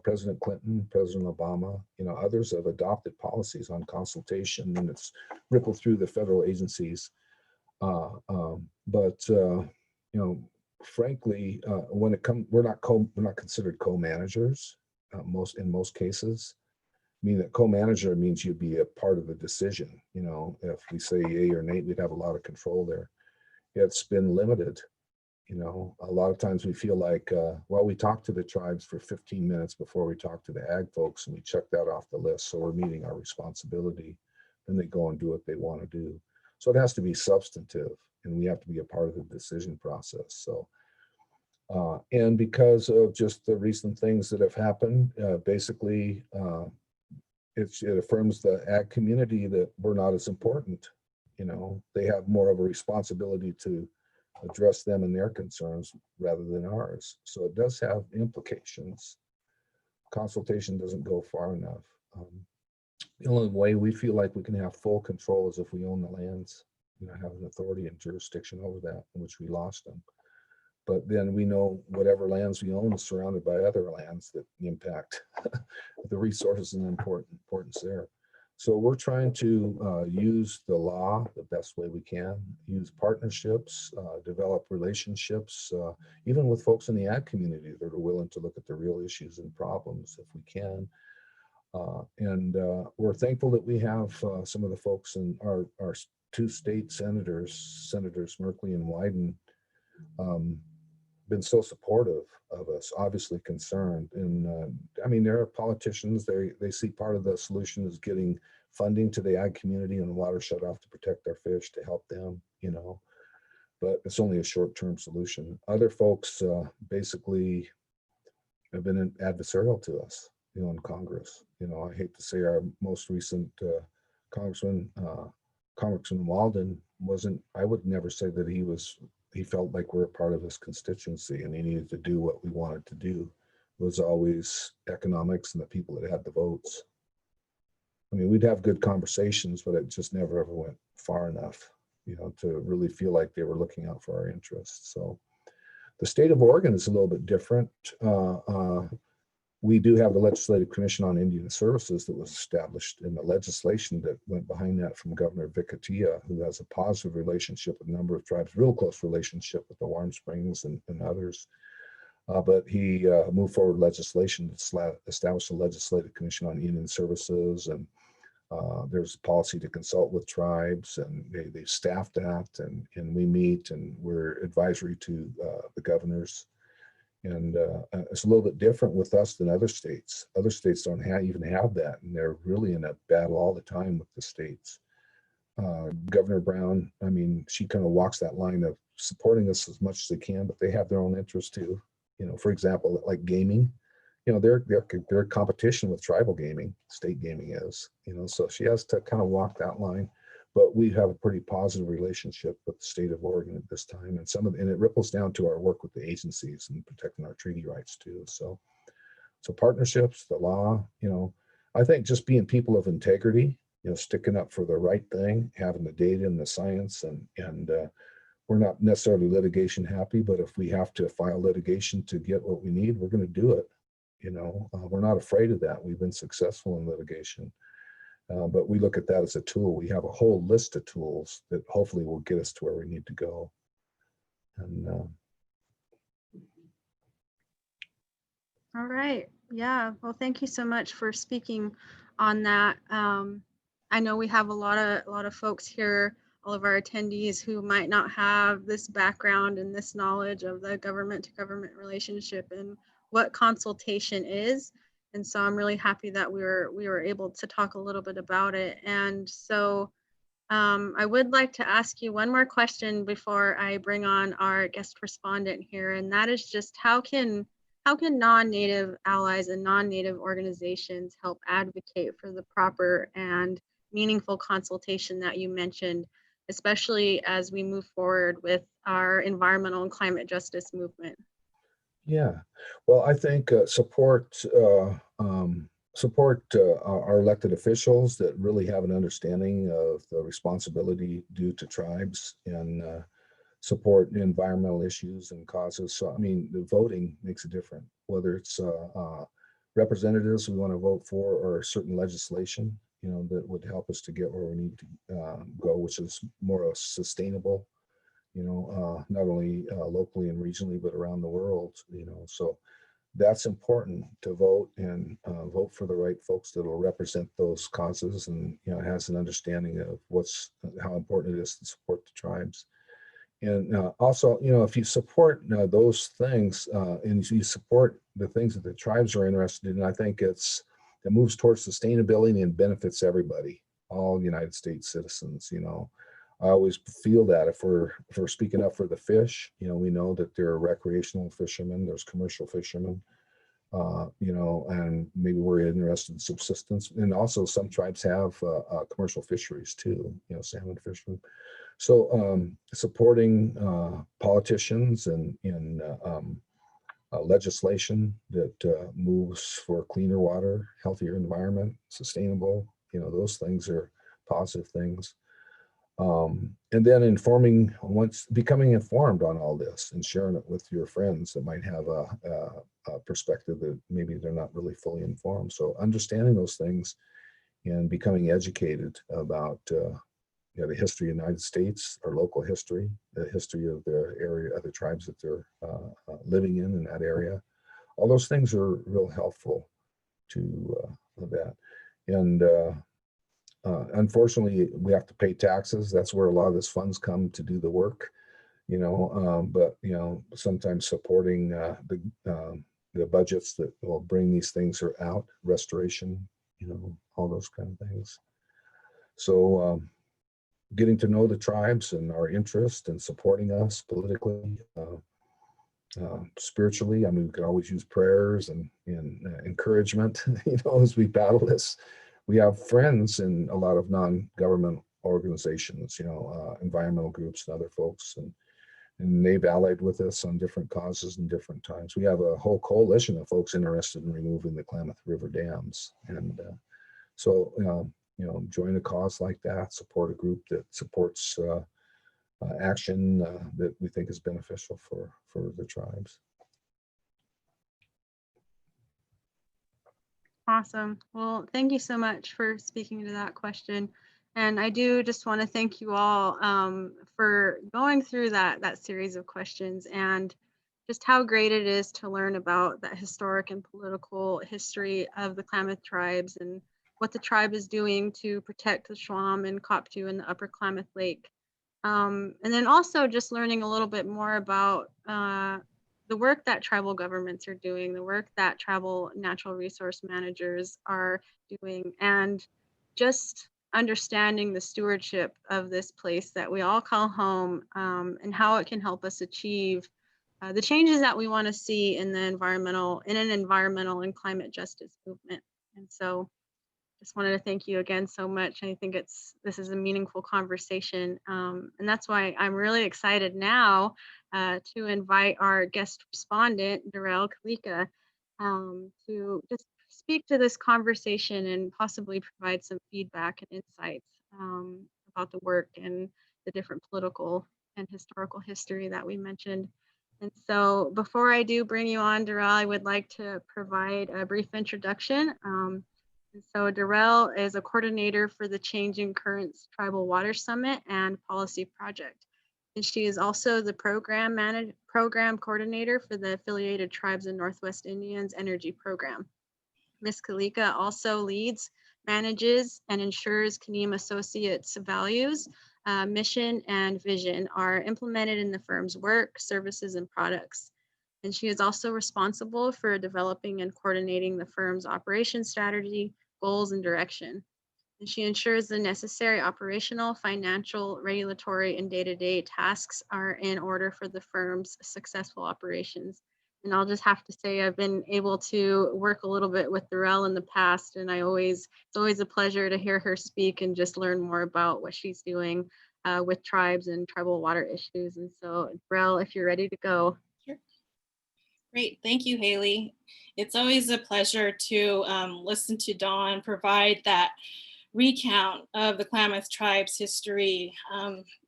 President Clinton, President Obama, others have adopted policies on consultation, and it's rippled through the federal agencies. But frankly, when it comes, we're not considered co-managers in most cases. I mean, that co-manager means you'd be a part of the decision. If we say yay or nay, we'd have a lot of control there. It's been limited. A lot of times we feel like, we talked to the tribes for 15 minutes before we talked to the ag folks, and we checked that off the list. So we're meeting our responsibility. Then they go and do what they want to do. So it has to be substantive, and we have to be a part of the decision process. So, and because of just the recent things that have happened, basically, it affirms the ag community that we're not as important. They have more of a responsibility to address them and their concerns rather than ours. So it does have implications. Consultation doesn't go far enough. The only way we feel like we can have full control is if we own the lands, have an authority and jurisdiction over that, in which we lost them. But then we know whatever lands we own is surrounded by other lands that impact the resources and importance there. So we're trying to use the law the best way we can, use partnerships, develop relationships, even with folks in the ag community that are willing to look at the real issues and problems if we can. And we're thankful that we have some of the folks in our two state senators, Senators Merkley and Wyden, been so supportive of us, obviously concerned. And I mean, there are politicians, they see part of the solution is getting funding to the ag community and the water shut off to protect our fish, to help them, but it's only a short-term solution. Other folks basically have been adversarial to us, in Congress. I hate to say our most recent Congressman Walden I would never say that he felt like we're a part of his constituency and he needed to do what we wanted to do. It was always economics and the people that had the votes. I mean, we'd have good conversations, but it just never ever went far enough, to really feel like they were looking out for our interests. So the state of Oregon is a little bit different. We do have the Legislative Commission on Indian Services that was established, in the legislation that went behind that from Governor Vic Atiyeh, who has a positive relationship with a number of tribes, real close relationship with the Warm Springs and others. But he moved forward legislation to establish a Legislative Commission on Indian Services, and there's a policy to consult with tribes, and they staff that, and we meet, and we're advisory to the governors. And it's a little bit different with us than other states. Other states don't even have that, and they're really in a battle all the time with the states. Governor Brown, I mean, she kind of walks that line of supporting us as much as they can, but they have their own interests too. For example, like gaming, they're competition with tribal gaming, state gaming is, so she has to kind of walk that line. but we have a pretty positive relationship with the state of Oregon at this time, and it ripples down to our work with the agencies and protecting our treaty rights too. So partnerships, the law, I think just being people of integrity, sticking up for the right thing, having the data and the science, and we're not necessarily litigation happy, but if we have to file litigation to get what we need, we're going to do it. We're not afraid of that. We've been successful in litigation, but we look at that as a tool. We have a whole list of tools that hopefully will get us to where we need to go. And all right. Yeah. Well, thank you so much for speaking on that. I know we have a lot of folks here, all of our attendees who might not have this background and this knowledge of the government to government relationship and what consultation is. And so I'm really happy that we were able to talk a little bit about it. And so I would like to ask you one more question before I bring on our guest respondent here, and that is just how can non-Native allies and non-Native organizations help advocate for the proper and meaningful consultation that you mentioned, especially as we move forward with our environmental and climate justice movement? Yeah, well, I think support our elected officials that really have an understanding of the responsibility due to tribes, and support environmental issues and causes. So, I mean, the voting makes a difference, whether it's representatives we want to vote for or certain legislation, that would help us to get where we need to go, which is more sustainable, not only locally and regionally, but around the world, so that's important to vote, and vote for the right folks that will represent those causes, and, has an understanding of how important it is to support the tribes. And also, if you support those things, and you support the things that the tribes are interested in, I think it moves towards sustainability and benefits everybody, all United States citizens. I always feel that if we're speaking up for the fish, we know that there are recreational fishermen, there's commercial fishermen, and maybe we're interested in subsistence. And also some tribes have commercial fisheries too, salmon fishermen. So supporting politicians and in legislation that moves for cleaner water, healthier environment, sustainable, those things are positive things. And then becoming informed on all this and sharing it with your friends that might have a perspective that maybe they're not really fully informed. So understanding those things and becoming educated about the history of the United States, our local history, the history of the area, of the tribes that they're living in that area. All those things are real helpful to that. And unfortunately, we have to pay taxes. That's where a lot of this funds come to do the work, but sometimes supporting the budgets that will bring these things out, restoration, all those kind of things. So getting to know the tribes and our interest and supporting us politically, spiritually. I mean, we can always use prayers and encouragement, as we battle this. We have friends in a lot of non-government organizations, environmental groups and other folks, and they've allied with us on different causes and different times. We have a whole coalition of folks interested in removing the Klamath River dams. And so, join a cause like that, support a group that supports action that we think is beneficial for the tribes. Awesome. Well, thank you so much for speaking to that question. And I do just want to thank you all for going through that series of questions, and just how great it is to learn about that historic and political history of the Klamath tribes and what the tribe is doing to protect the Shwam and Koptu in the Upper Klamath Lake. And then also just learning a little bit more about the work that tribal governments are doing, the work that tribal natural resource managers are doing, and just understanding the stewardship of this place that we all call home, and how it can help us achieve the changes that we want to see in an environmental and climate justice movement. And so just wanted to thank you again so much. I think this is a meaningful conversation. And that's why I'm really excited now to invite our guest respondent, Darrell Kalika, to just speak to this conversation and possibly provide some feedback and insights about the work and the different political and historical history that we mentioned. And so before I do bring you on, Darrell, I would like to provide a brief introduction. And so Darrell is a coordinator for the Changing Currents Tribal Water Summit and Policy Project. And she is also the program coordinator for the Affiliated Tribes and Northwest Indians Energy Program. Ms. Kalika also leads, manages, and ensures Kaneem Associates' values, mission, and vision are implemented in the firm's work, services, and products. And she is also responsible for developing and coordinating the firm's operation strategy, goals, and direction. And she ensures the necessary operational, financial, regulatory, and day-to-day tasks are in order for the firm's successful operations. And I'll just have to say I've been able to work a little bit with Darrell in the past, and it's always a pleasure to hear her speak and just learn more about what she's doing with tribes and tribal water issues. And so, Darrell, if you're ready to go. Sure. Great, thank you, Haley. It's always a pleasure to listen to Dawn provide that recount of the Klamath Tribes history,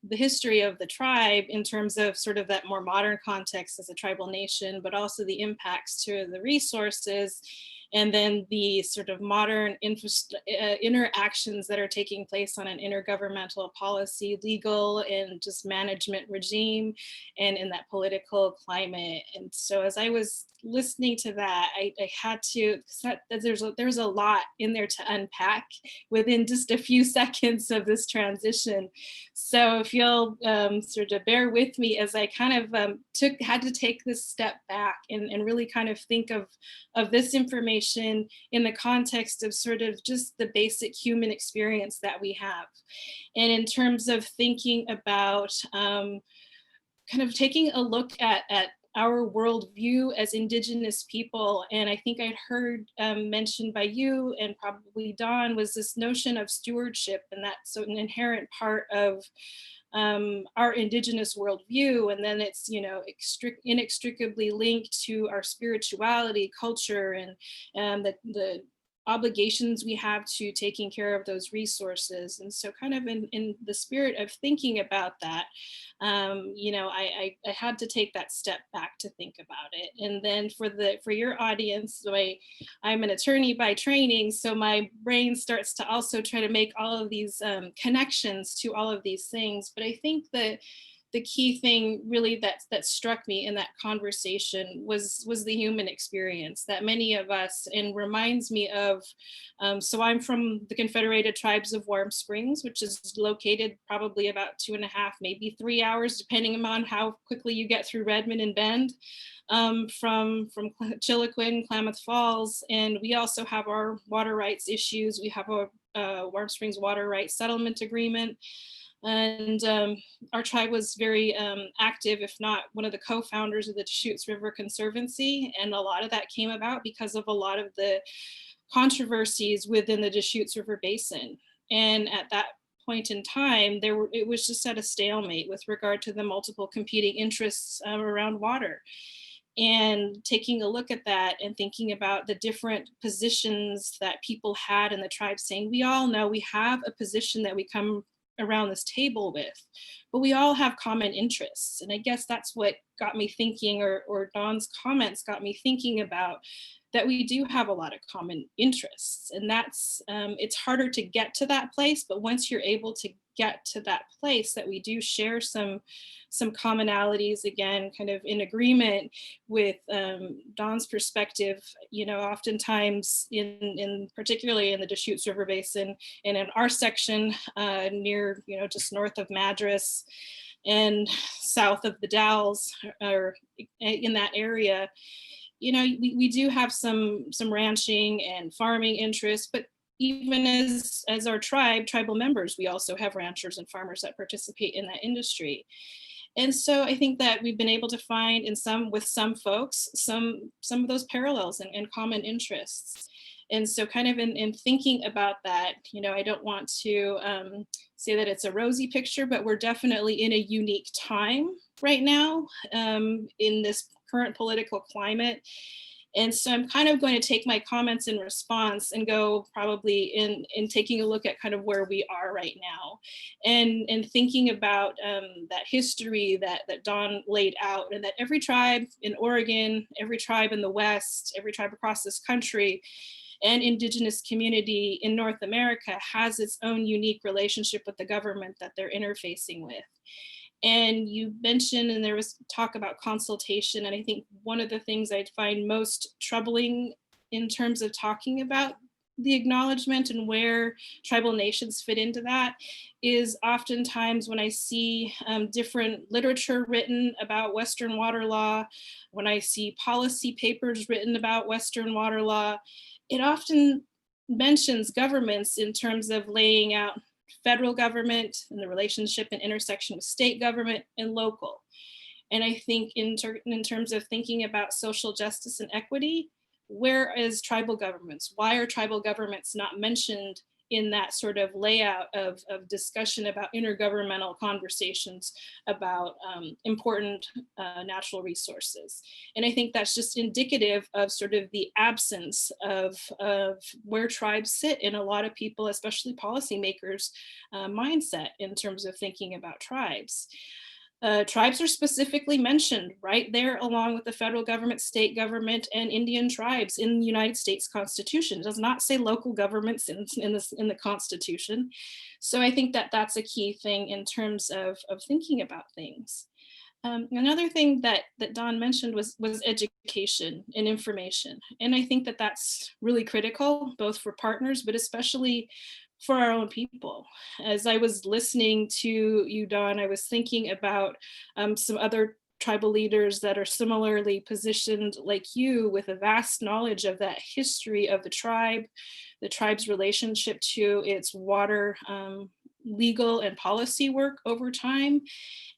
the history of the tribe in terms of sort of that more modern context as a tribal nation, but also the impacts to the resources, and then the sort of modern interactions that are taking place on an intergovernmental policy, legal, and just management regime, and in that political climate. And so as I was listening to that, I had to, there's a lot in there to unpack within just a few seconds of this transition. So if you'll sort of bear with me as I kind of had to take this step back and really kind of think of this information in the context of sort of just the basic human experience that we have. And in terms of thinking about kind of taking a look at our worldview as Indigenous people. And I think I'd heard mentioned by you and probably Dawn was this notion of stewardship, and that's an inherent part of our Indigenous worldview. And then it's, you know, inextricably linked to our spirituality, culture, and the obligations we have to taking care of those resources. And so kind of in the spirit of thinking about that, you know, I had to take that step back to think about it. And then for your audience, I'm an attorney by training, so my brain starts to also try to make all of these connections to all of these things. But I think that the key thing really that struck me in that conversation was the human experience that many of us, and reminds me of, so I'm from the Confederated Tribes of Warm Springs, which is located probably about 2.5, maybe 3 hours, depending on how quickly you get through Redmond and Bend, from Chiloquin, Klamath Falls. And we also have our water rights issues. We have a Warm Springs Water Rights Settlement Agreement. And our tribe was very active, if not one of the co-founders of the Deschutes River Conservancy. And a lot of that came about because of a lot of the controversies within the Deschutes River Basin. And at that point in time, it was just at a stalemate with regard to the multiple competing interests around water. And taking a look at that and thinking about the different positions that people had in the tribe, saying, we all know we have a position that we come around this table with, but we all have common interests. And I guess that's what got me thinking, or Dawn's comments got me thinking about that we do have a lot of common interests. And that's, it's harder to get to that place, but once you're able to get to that place, that we do share some commonalities, again, kind of in agreement with Dawn's perspective. You know, oftentimes particularly in the Deschutes River Basin and in our section near, you know, just north of Madras and south of the Dalles, or in that area, you know, we do have some ranching and farming interests, but even as our tribal members, we also have ranchers and farmers that participate in that industry. And so I think that we've been able to find with some folks, some of those parallels and common interests. And so kind of in thinking about that, I don't want to say that it's a rosy picture, but we're definitely in a unique time right now in this current political climate. And so I'm kind of going to take my comments in response and go probably in taking a look at kind of where we are right now and thinking about that history that Don laid out, and that every tribe in Oregon, every tribe in the West, every tribe across this country, and indigenous community in North America has its own unique relationship with the government that they're interfacing with. And you mentioned, and there was talk about consultation, and I think one of the things I'd find most troubling in terms of talking about the acknowledgement and where tribal nations fit into that is oftentimes when I see different literature written about Western water law, when I see policy papers written about Western water law, it often mentions governments in terms of laying out federal government and the relationship and intersection with state government and local. And I think in terms of thinking about social justice and equity, where is tribal governments? Why are tribal governments not mentioned in that sort of layout of discussion about intergovernmental conversations about important natural resources? And I think that's just indicative of sort of the absence of where tribes sit in a lot of people, especially policymakers' mindset in terms of thinking about tribes. Tribes are specifically mentioned right there along with the federal government, state government, and Indian tribes in the United States Constitution. It does not say local governments in the Constitution. So I think that that's a key thing in terms of thinking about things. Another thing that Don mentioned was education and information. And I think that that's really critical, both for partners, but especially for our own people. As I was listening to you, Don, I was thinking about some other tribal leaders that are similarly positioned like you, with a vast knowledge of that history of the tribe's relationship to its water legal and policy work over time,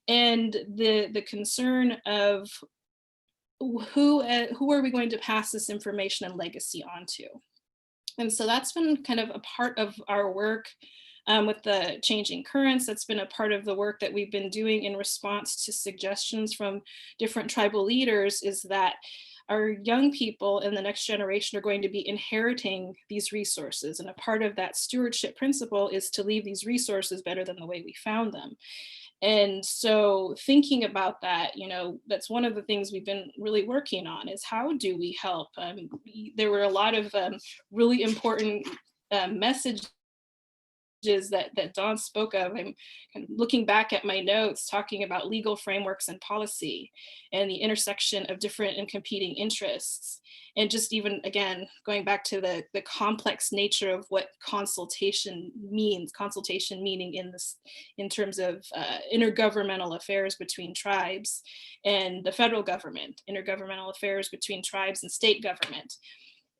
and the concern of who are we going to pass this information and legacy on to. And so that's been kind of a part of our work with the changing currents. That's been a part of the work that we've been doing in response to suggestions from different tribal leaders, is that our young people in the next generation are going to be inheriting these resources. And a part of that stewardship principle is to leave these resources better than the way we found them. And so thinking about that, that's one of the things we've been really working on, is how do we help? There were a lot of really important messages that Don spoke of. I'm kind of looking back at my notes, talking about legal frameworks and policy and the intersection of different and competing interests. And just even, again, going back to the complex nature of what consultation means, consultation meaning in terms of intergovernmental affairs between tribes and the federal government, intergovernmental affairs between tribes and state government.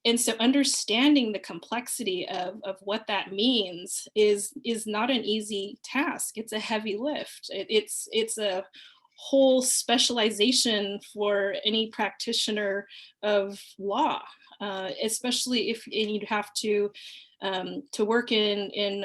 And so understanding the complexity of what that means is not an easy task. It's a heavy lift. It's a whole specialization for any practitioner of law, especially if you'd have to work in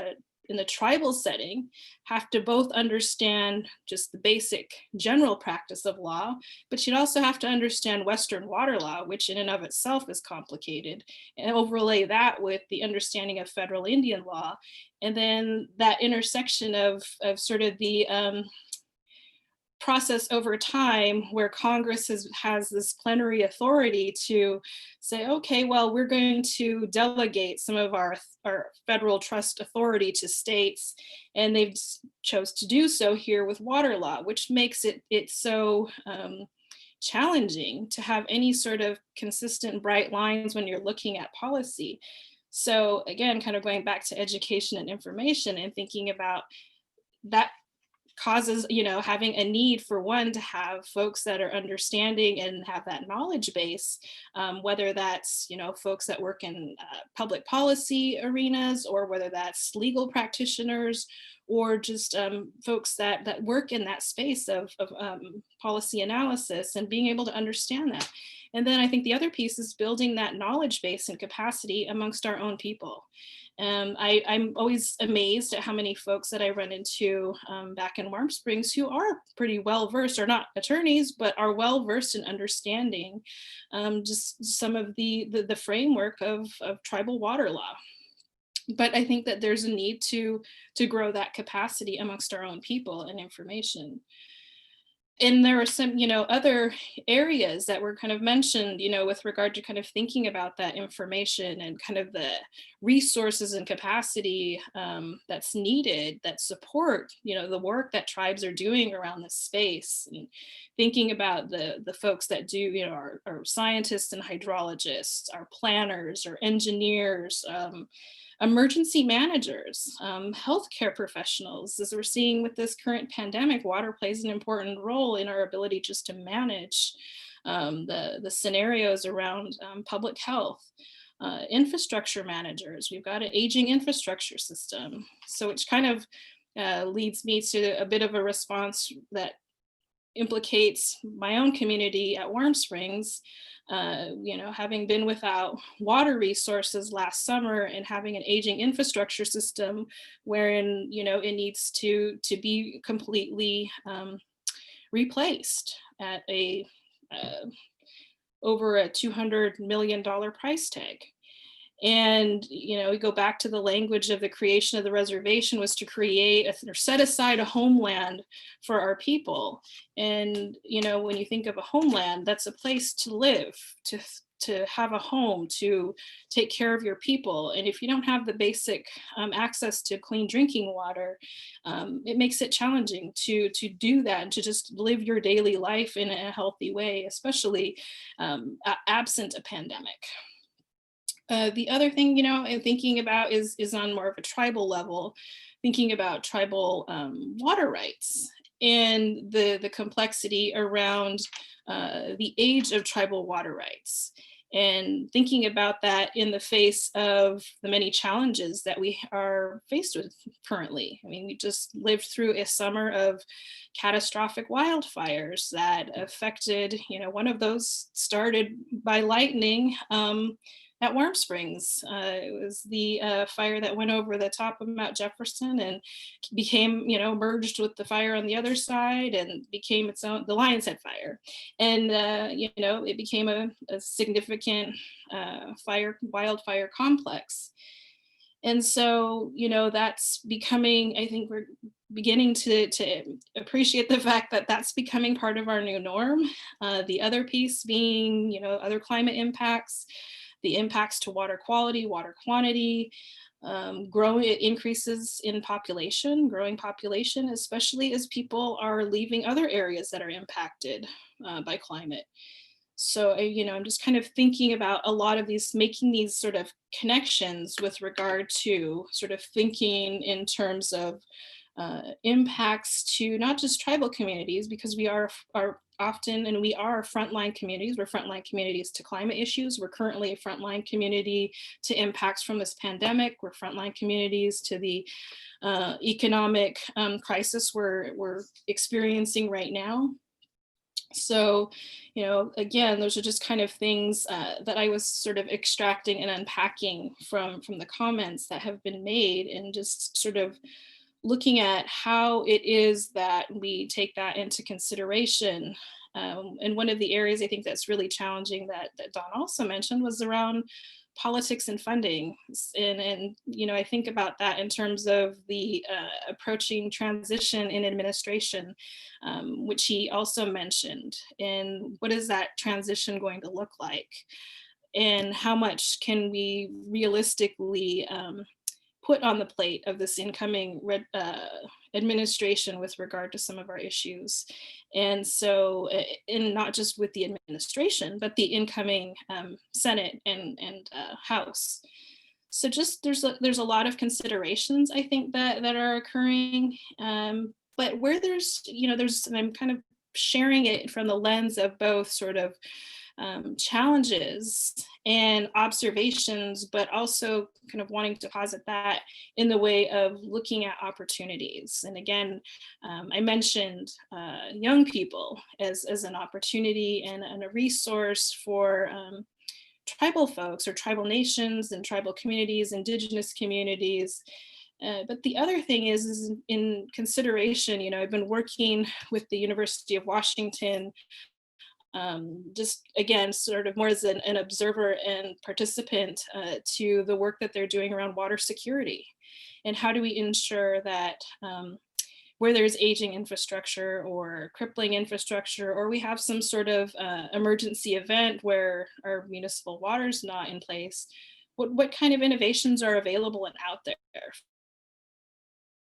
the tribal setting, have to both understand just the basic general practice of law, but you'd also have to understand Western water law, which in and of itself is complicated, and overlay that with the understanding of federal Indian law. And then that intersection of sort of the process over time where Congress has this plenary authority to say, okay, well, we're going to delegate some of our federal trust authority to states, and they've chose to do so here with water law, which makes it so challenging to have any sort of consistent bright lines when you're looking at policy. So again, kind of going back to education and information and thinking about that causes, you know, having a need for one to have folks that are understanding and have that knowledge base, whether that's, you know, folks that work in public policy arenas, or whether that's legal practitioners, or just folks that work in that space of policy analysis, and being able to understand that. And then I think the other piece is building that knowledge base and capacity amongst our own people. I'm always amazed at how many folks that I run into back in Warm Springs who are pretty well versed, are not attorneys, but are well versed in understanding just some of the framework of tribal water law. But I think that there's a need to grow that capacity amongst our own people and information. And there are some, you know, other areas that were kind of mentioned, you know, with regard to kind of thinking about that information and kind of the resources and capacity that's needed that support, you know, the work that tribes are doing around this space, and thinking about the folks that do, you know, our scientists and hydrologists, our planners, our engineers, emergency managers, healthcare professionals. As we're seeing with this current pandemic, water plays an important role in our ability just to manage the scenarios around public health. Infrastructure managers, we've got an aging infrastructure system. So which kind of leads me to a bit of a response that implicates my own community at Warm Springs. You know, having been without water resources last summer and having an aging infrastructure system wherein, you know, it needs to be completely replaced at a over a $200 million price tag. And, you know, we go back to the language of the creation of the reservation was to create or set aside a homeland for our people. And, you know, when you think of a homeland, that's a place to live, to have a home, to take care of your people. And if you don't have the basic access to clean drinking water, it makes it challenging to do that and to just live your daily life in a healthy way, especially absent a pandemic. The other thing, you know, I'm thinking about is on more of a tribal level, thinking about tribal water rights and the complexity around the age of tribal water rights, and thinking about that in the face of the many challenges that we are faced with currently. I mean, we just lived through a summer of catastrophic wildfires that affected, you know, one of those started by lightning at Warm Springs. It was the fire that went over the top of Mount Jefferson and became, you know, merged with the fire on the other side and became its own, the Lion's Head fire. And, you know, it became a significant wildfire complex. And so, you know, that's becoming, I think we're beginning to appreciate the fact that that's becoming part of our new norm. The other piece being, you know, other climate impacts, the impacts to water quality, water quantity, growing increases in population, growing population, especially as people are leaving other areas that are impacted by climate. So, you know, I'm just kind of thinking about a lot of these, making these sort of connections with regard to sort of thinking in terms of impacts to not just tribal communities, because we are often, and we are frontline communities. We're frontline communities to climate issues. We're currently a frontline community to impacts from this pandemic. We're frontline communities to the economic crisis we're experiencing right now. So, you know, again, those are just kind of things that I was sort of extracting and unpacking from the comments that have been made, and just sort of looking at how it is that we take that into consideration. And one of the areas I think that's really challenging that Don also mentioned was around politics and funding. And you know, I think about that in terms of the approaching transition in administration, which he also mentioned. And what is that transition going to look like? And how much can we realistically put on the plate of this incoming administration with regard to some of our issues? And so, and not just with the administration, but the incoming Senate and House. So just there's a lot of considerations, I think, that are occurring. but where there's, and I'm kind of sharing it from the lens of both sort of challenges and observations, but also kind of wanting to posit that in the way of looking at opportunities. And again, I mentioned young people as an opportunity and a resource for tribal folks or tribal nations and tribal communities, indigenous communities. But the other thing is in consideration, I've been working with the University of Washington, just again, sort of more as an observer and participant to the work that they're doing around water security. And how do we ensure that where there's aging infrastructure or crippling infrastructure, or we have some sort of emergency event where our municipal water is not in place, what kind of innovations are available and out there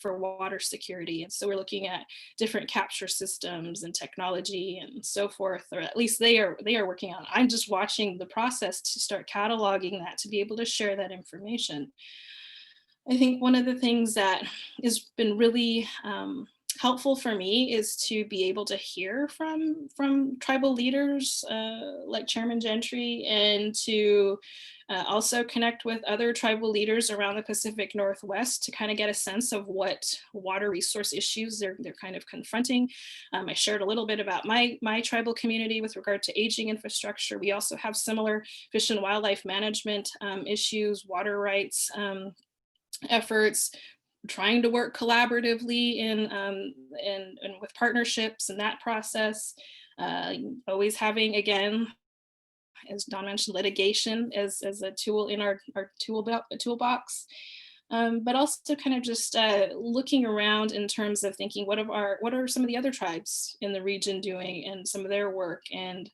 for water security? And so we're looking at different capture systems and technology and so forth, or at least they are working on. I'm just watching the process to start cataloging that, to be able to share that information. I think one of the things that has been really helpful for me is to be able to hear from tribal leaders like Chairman Gentry, and to also connect with other tribal leaders around the Pacific Northwest to kind of get a sense of what water resource issues they're kind of confronting. I shared a little bit about my tribal community with regard to aging infrastructure. We also have similar fish and wildlife management issues, water rights efforts, trying to work collaboratively and with partnerships in that process. Always having, again, as Don mentioned, litigation as a tool in our toolbox. But also kind of just looking around in terms of thinking, what are some of the other tribes in the region doing and some of their work. And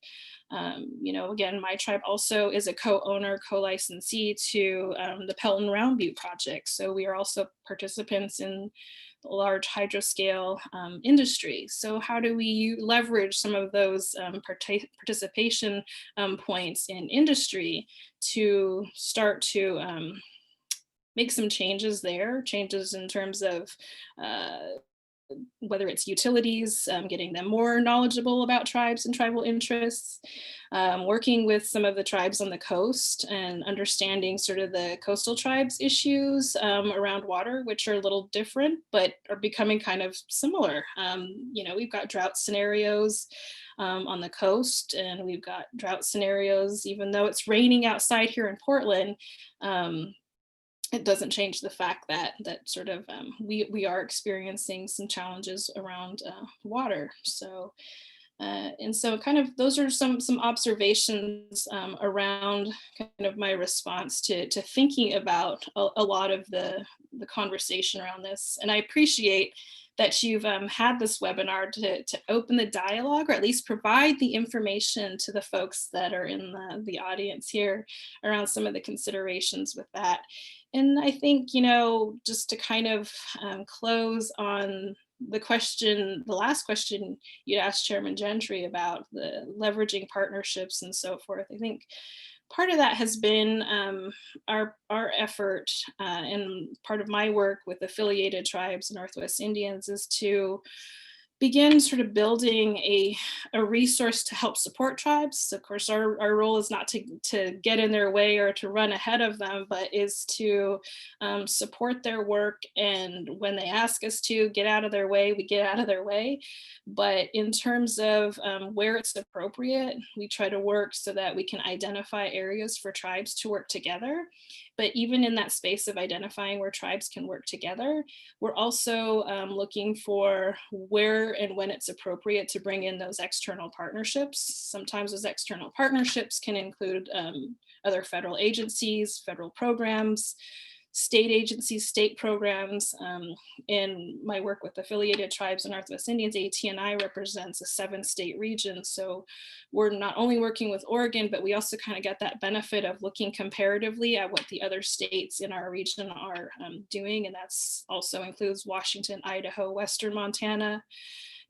again, my tribe also is a co-owner, co-licensee to the Pelton Round Butte project. So we are also participants in large hydroscale industry. So how do we leverage some of those participation points in industry to start to make some changes there, changes in terms of whether it's utilities, getting them more knowledgeable about tribes and tribal interests, working with some of the tribes on the coast and understanding sort of the coastal tribes issues around water, which are a little different, but are becoming kind of similar. We've got drought scenarios on the coast, and we've got drought scenarios, even though it's raining outside here in Portland. It doesn't change the fact that sort of we are experiencing some challenges around water. So and so kind of those are some observations around kind of my response to thinking about a lot of the conversation around this. And I appreciate that you've had this webinar to open the dialogue, or at least provide the information to the folks that are in the audience here around some of the considerations with that. And I think, just to kind of close on the last question you asked Chairman Gentry about the leveraging partnerships and so forth, I think part of that has been our effort, and part of my work with affiliated tribes and Northwest Indians is to begin sort of building a resource to help support tribes. Of course, our role is not to get in their way or to run ahead of them, but is to support their work. And when they ask us to get out of their way, we get out of their way. But in terms of where it's appropriate, we try to work so that we can identify areas for tribes to work together. But even in that space of identifying where tribes can work together, we're also looking for where and when it's appropriate to bring in those external partnerships. Sometimes those external partnerships can include other federal agencies, federal programs, state agencies, state programs. In my work with affiliated tribes and Northwest Indians, AT&I represents a 7-state region. So we're not only working with Oregon, but we also kind of get that benefit of looking comparatively at what the other states in our region are doing. And that's also includes Washington, Idaho, Western Montana,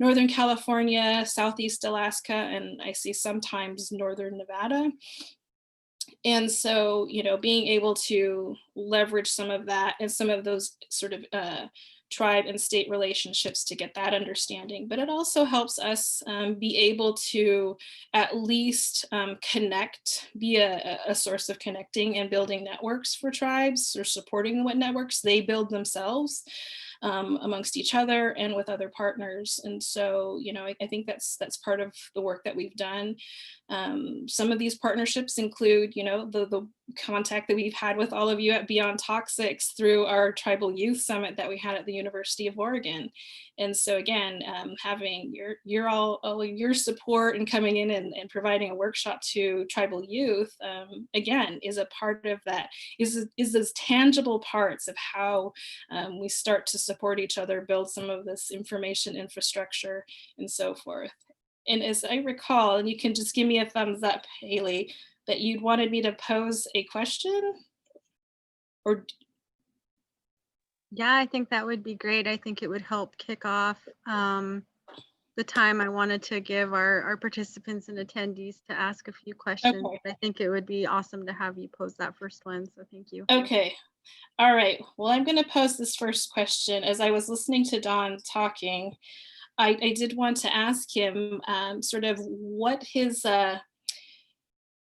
Northern California, Southeast Alaska, and I see sometimes Northern Nevada. And so, being able to leverage some of that and some of those sort of tribe and state relationships to get that understanding. But it also helps us be able to at least connect, be a source of connecting and building networks for tribes, or supporting what networks they build themselves amongst each other and with other partners. And so, you know, I think that's part of the work that we've done. Some of these partnerships include, you know, the contact that we've had with all of you at Beyond Toxics through our Tribal Youth Summit that we had at the University of Oregon. And so again, having all your support and coming in and providing a workshop to tribal youth, again, is a part of that, is those tangible parts of how we start to support each other, build some of this information infrastructure and so forth. And as I recall, and you can just give me a thumbs up, Haley, that you'd wanted me to pose a question? Or Yeah, I think that would be great. I think it would help kick off the time I wanted to give our participants and attendees to ask a few questions. Okay. I think it would be awesome to have you pose that first one, so thank you. Okay. All right. Well, I'm going to pose this first question. As I was listening to Don talking, I did want to ask him sort of what his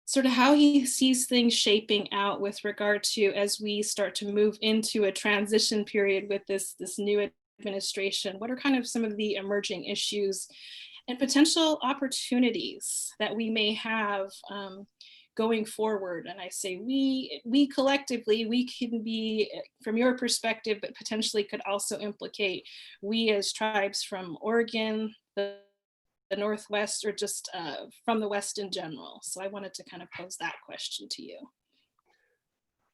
sort of how he sees things shaping out with regard to, as we start to move into a transition period with this new administration. What are kind of some of the emerging issues and potential opportunities that we may have going forward? And I say we collectively, we can be, from your perspective, but potentially could also implicate we as tribes from Oregon, the Northwest, or just from the West in general. So I wanted to kind of pose that question to you.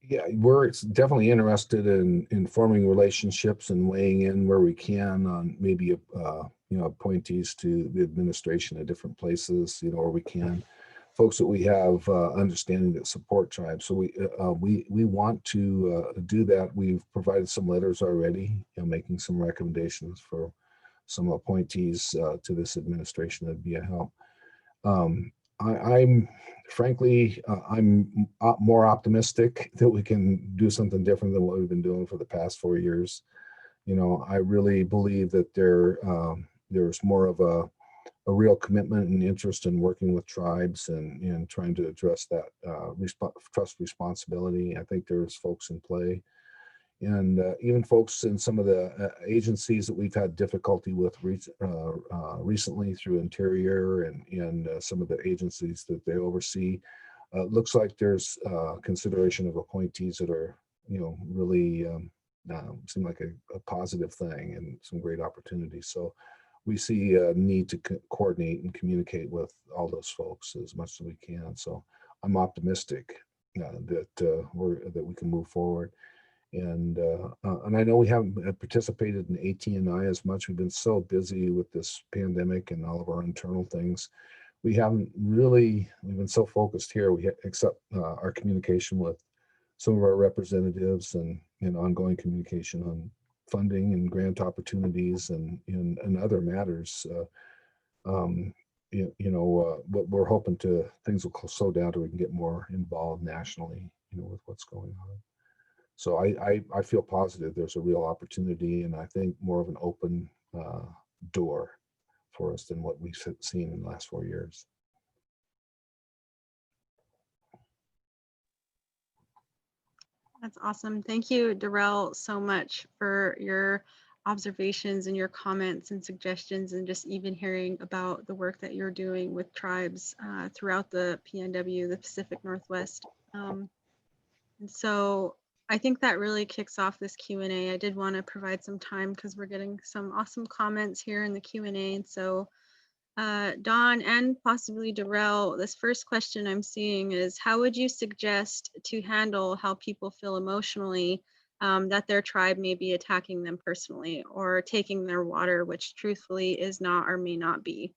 Yeah, we're definitely interested in forming relationships and weighing in where we can on maybe you know, appointees to the administration at different places, you know, where we can, folks that we have understanding that support tribes. So we want to do that. We've provided some letters already, you know, making some recommendations for some appointees to this administration. That'd be a help. I'm frankly, I'm more optimistic that we can do something different than what we've been doing for the past 4 years. You know, I really believe that there's more of a real commitment and interest in working with tribes and trying to address that trust responsibility. I think there's folks in play. And even folks in some of the agencies that we've had difficulty with recently through Interior and some of the agencies that they oversee, looks like there's consideration of appointees that are, you know, really seem like a positive thing and some great opportunities. So we see a need to coordinate and communicate with all those folks as much as we can. So I'm optimistic that we can move forward. And I know we haven't participated in AT&I as much. We've been so busy with this pandemic and all of our internal things. We've been so focused here, except our communication with some of our representatives and ongoing communication on funding and grant opportunities and other matters. What we're hoping things will slow down till we can get more involved nationally, with what's going on. So I feel positive there's a real opportunity, and I think more of an open door for us than what we've seen in the last 4 years. That's awesome. Thank you, Darrell, so much for your observations and your comments and suggestions, and just even hearing about the work that you're doing with tribes throughout the PNW, the Pacific Northwest. And so I think that really kicks off this Q&A. I did want to provide some time because we're getting some awesome comments here in the Q&A. And so Don and possibly Darrell, this first question I'm seeing is, how would you suggest to handle how people feel emotionally that their tribe may be attacking them personally or taking their water, which truthfully is not or may not be?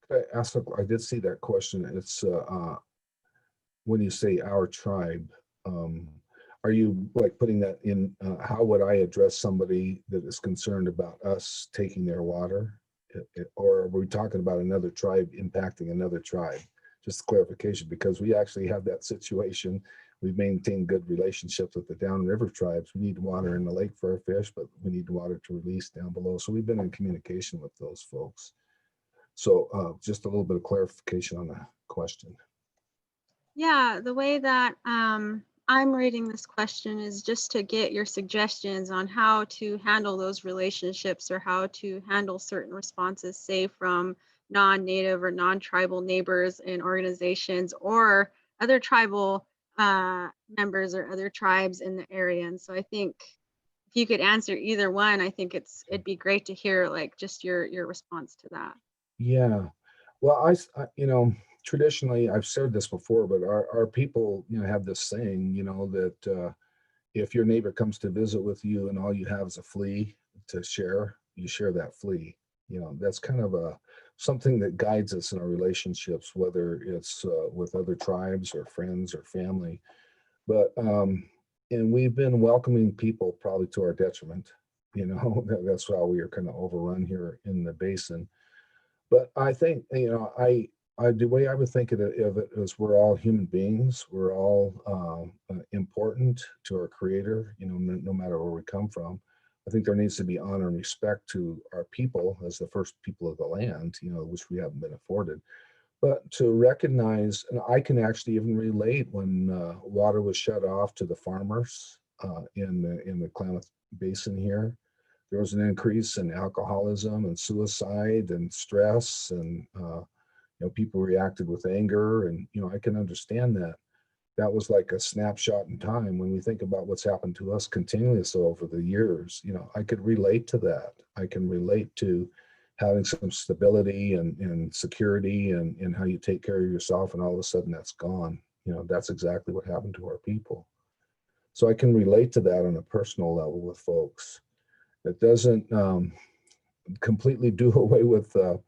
I did see that question. It's when you say our tribe, are you like putting that in, how would I address somebody that is concerned about us taking their water? Or are we talking about another tribe impacting another tribe? just clarification, because we actually have that situation. We've maintained good relationships with the downriver tribes. We need water in the lake for our fish, but we need water to release down below. So we've been in communication with those folks. So just a little bit of clarification on the question. Yeah, the way that I'm reading this question is just to get your suggestions on how to handle those relationships or how to handle certain responses, say from non-native or non-tribal neighbors and organizations or other tribal members or other tribes in the area. And so I think if you could answer either one, I think it'd be great to hear like just your response to that. Yeah, well, traditionally, I've said this before, but our people, have this saying, that if your neighbor comes to visit with you and all you have is a flea to share, you share that flea. That's kind of something that guides us in our relationships, whether it's with other tribes or friends or family. But and we've been welcoming people probably to our detriment. That's how we are kind of overrun here in the basin. But I think, the way I would think of it is we're all human beings. We're all important to our Creator, no matter where we come from. I think there needs to be honor and respect to our people as the first people of the land, which we haven't been afforded. But to recognize, and I can actually even relate when water was shut off to the farmers in the Klamath Basin here. There was an increase in alcoholism and suicide and stress, and people reacted with anger, and I can understand that. That was like a snapshot in time when we think about what's happened to us continuously over the years. I could relate to that. I can relate to having some stability and security and how you take care of yourself, and all of a sudden that's gone. That's exactly what happened to our people. So I can relate to that on a personal level with folks. It doesn't completely do away with the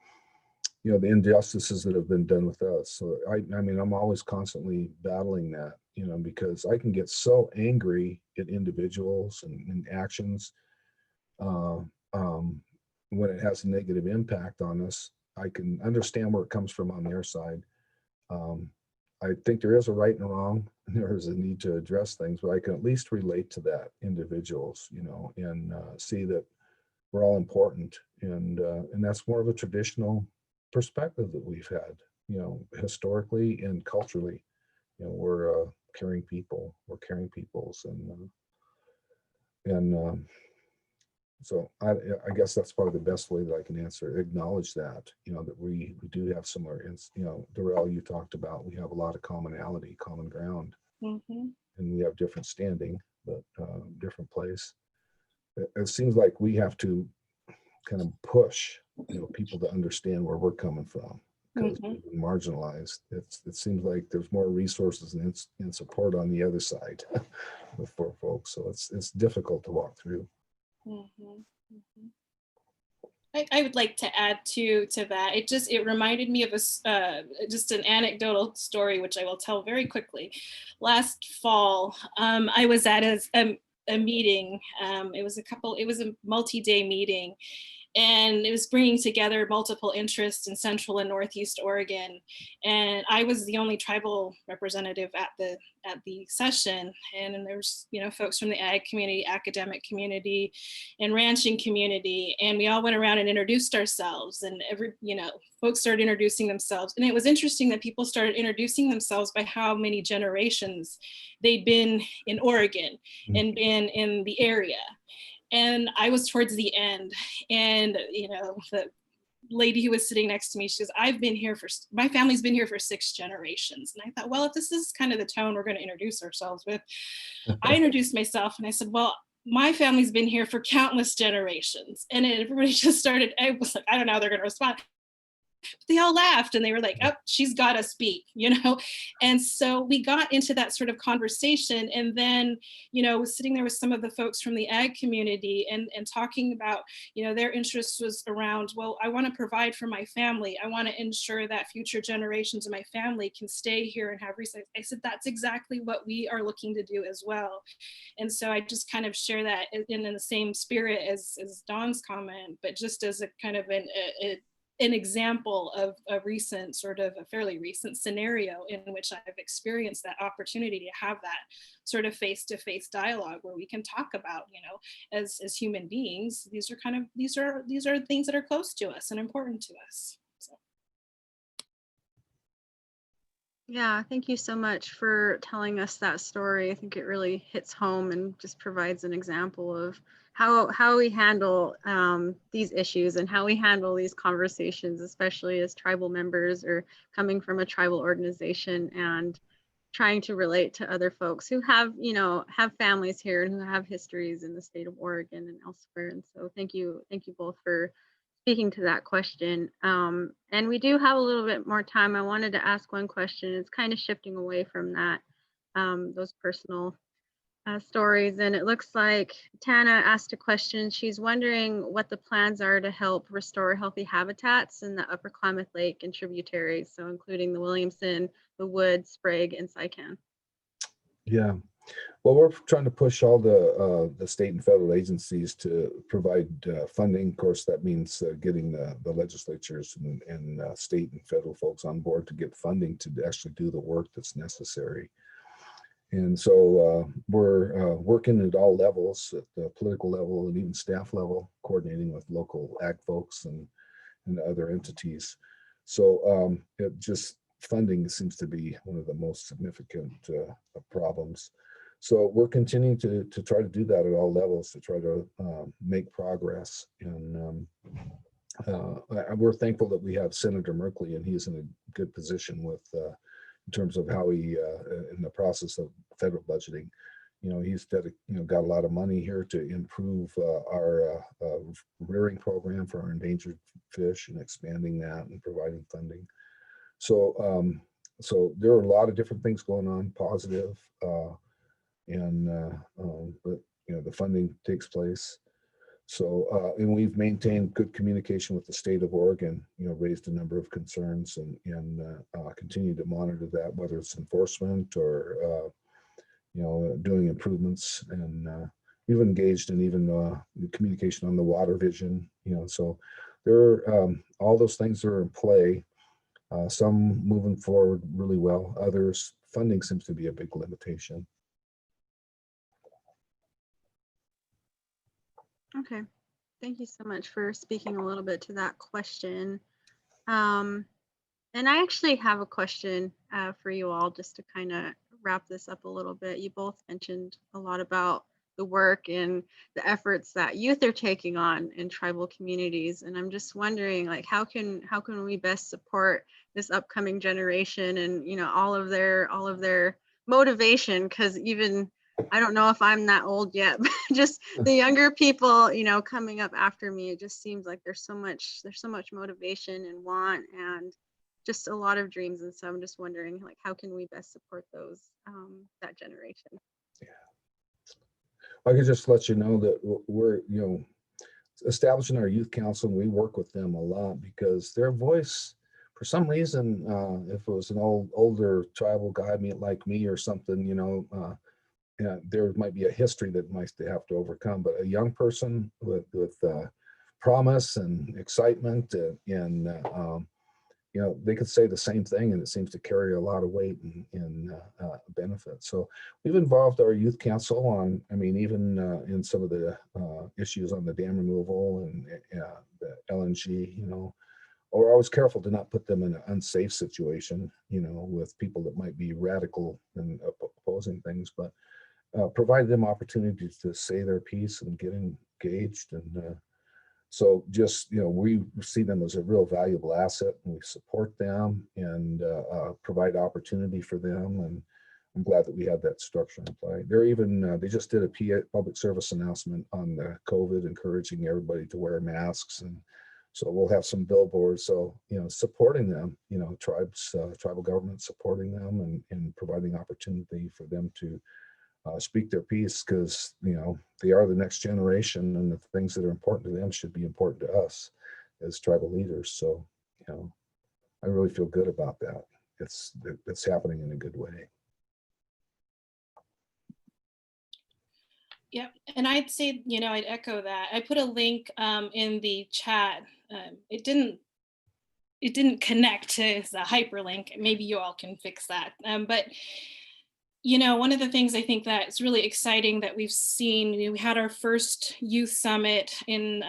injustices that have been done with us. So I'm always constantly battling that, because I can get so angry at individuals and actions when it has a negative impact on us. I can understand where it comes from on their side. I think there is a right and a wrong, and there is a need to address things, but I can at least relate to that individuals, and see that we're all important, and that's more of a traditional perspective that we've had, historically and culturally. We're caring people, we're caring peoples, and so I guess that's probably the best way that I can answer, acknowledge that, that we do have similar, Darrell, you talked about, we have a lot of commonality, common ground, Mm-hmm. and we have different standing, but different place. It seems like we have to kind of push, people to understand where we're coming from, because we've been marginalized. It seems like there's more resources and support on the other side for folks, so it's difficult to walk through. I would like to add to that. It reminded me of just an anecdotal story, which I will tell very quickly. Last fall, I was at a meeting. It was a multi-day meeting, and it was bringing together multiple interests in Central and Northeast Oregon. And I was the only tribal representative at the session. And there's, folks from the ag community, academic community, and ranching community. And we all went around and introduced ourselves, and folks started introducing themselves. And it was interesting that people started introducing themselves by how many generations they'd been in Oregon and been in the area. And I was towards the end, and the lady who was sitting next to me, she goes, my family's been here for 6 generations. And I thought, well, if this is kind of the tone we're going to introduce ourselves with, I introduced myself and I said, well, my family's been here for countless generations. And everybody just started, I was like, I don't know how they're going to respond. They all laughed and they were like, oh, she's got to speak, And so we got into that sort of conversation, and then, was sitting there with some of the folks from the ag community and talking about, their interest was around, well, I want to provide for my family. I want to ensure that future generations of my family can stay here and have resources. I said, that's exactly what we are looking to do as well. And so I just kind of share that in the same spirit as Don's comment, but just as a kind of an example of a recent, sort of a fairly recent scenario in which I've experienced that opportunity to have that sort of face-to-face dialogue where we can talk about, you know, as human beings, these are things that are close to us and important to us. So. Yeah, thank you so much for telling us that story. I think it really hits home and just provides an example of how we handle these issues and how we handle these conversations, especially as tribal members or coming from a tribal organization and trying to relate to other folks who have, you know, have families here and who have histories in the state of Oregon and elsewhere. And so thank you both for speaking to that question. And we do have a little bit more time. I wanted to ask one question. It's kind of shifting away from that, those personal stories. And it looks like Tana asked a question. She's wondering what the plans are to help restore healthy habitats in the Upper Klamath Lake and tributaries, so including the Williamson, the Wood, Sprague, and Sycan. Yeah. Well, we're trying to push all the state and federal agencies to provide funding. Of course, that means getting the legislatures and state and federal folks on board to get funding to actually do the work that's necessary. And so we're working at all levels, at the political level and even staff level, coordinating with local ag folks and other entities. So it just funding seems to be one of the most significant problems. So we're continuing to try to do that at all levels to try to make progress. And we're thankful that we have Senator Merkley, and he's in a good position with in terms of how he in the process of federal budgeting. You know, he's got a lot of money here to improve our rearing program for our endangered fish and expanding that and providing funding. So so there are a lot of different things going on, positive. But you know, the funding takes place. So and we've maintained good communication with the state of Oregon. You know, raised a number of concerns and continue to monitor that, whether it's enforcement or you know, doing improvements, and we've engaged in even communication on the water vision. You know, so there are all those things are in play. Some moving forward really well. Others, funding seems to be a big limitation. Okay, thank you so much for speaking a little bit to that question. And I actually have a question for you all, just to kind of wrap this up a little bit. You both mentioned a lot about the work and the efforts that youth are taking on in tribal communities, and I'm just wondering, like, how can we best support this upcoming generation and, you know, all of their motivation? Because even I don't know if I'm that old yet, but just the younger people, you know, coming up after me, it just seems like there's so much motivation and want and just a lot of dreams. And so I'm just wondering, like, how can we best support those, that generation? Yeah. I could just let you know that we're, you know, establishing our youth council, and we work with them a lot because their voice, for some reason, if it was an older tribal guy like me or something, you know, yeah, there might be a history that might have to overcome, but a young person with promise and excitement and you know, they could say the same thing and it seems to carry a lot of weight and benefit. So we've involved our youth council on, I mean, even in some of the issues on the dam removal and the LNG, you know, we're always careful to not put them in an unsafe situation, you know, with people that might be radical and opposing things, but provide them opportunities to say their piece and get engaged. And so just, you know, we see them as a real valuable asset, and we support them and provide opportunity for them. And I'm glad that we have that structure in play. They're even, they just did a public service announcement on the COVID, encouraging everybody to wear masks. And so we'll have some billboards. So, you know, supporting them, you know, tribal government supporting them and providing opportunity for them to speak their piece, because, you know, they are the next generation, and the things that are important to them should be important to us as tribal leaders. So, you know, I really feel good about that. It's happening in a good way. Yeah, and I'd say, you know, I'd echo that. I put a link in the chat. It didn't it didn't connect to the hyperlink. Maybe you all can fix that. But you know, one of the things I think that is really exciting that we've seen, we had our first youth summit in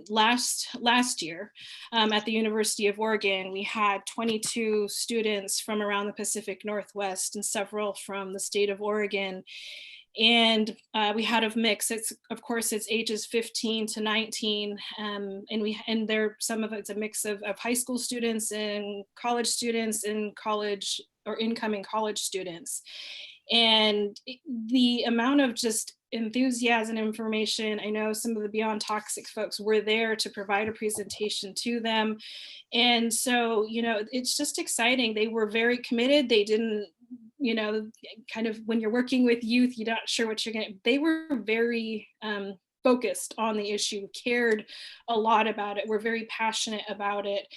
last year at the University of Oregon. We had 22 students from around the Pacific Northwest and several from the state of Oregon. And we had a mix. It's, of course, it's ages 15 to 19, and there some of it's a mix of high school students and college students and college or incoming college students. And the amount of just enthusiasm and information, I know some of the Beyond Toxic folks were there to provide a presentation to them. And so, you know, it's just exciting. They were very committed. They didn't, you know, kind of when you're working with youth, you're not sure what you're going to, they were very focused on the issue, cared a lot about it, were very passionate about it.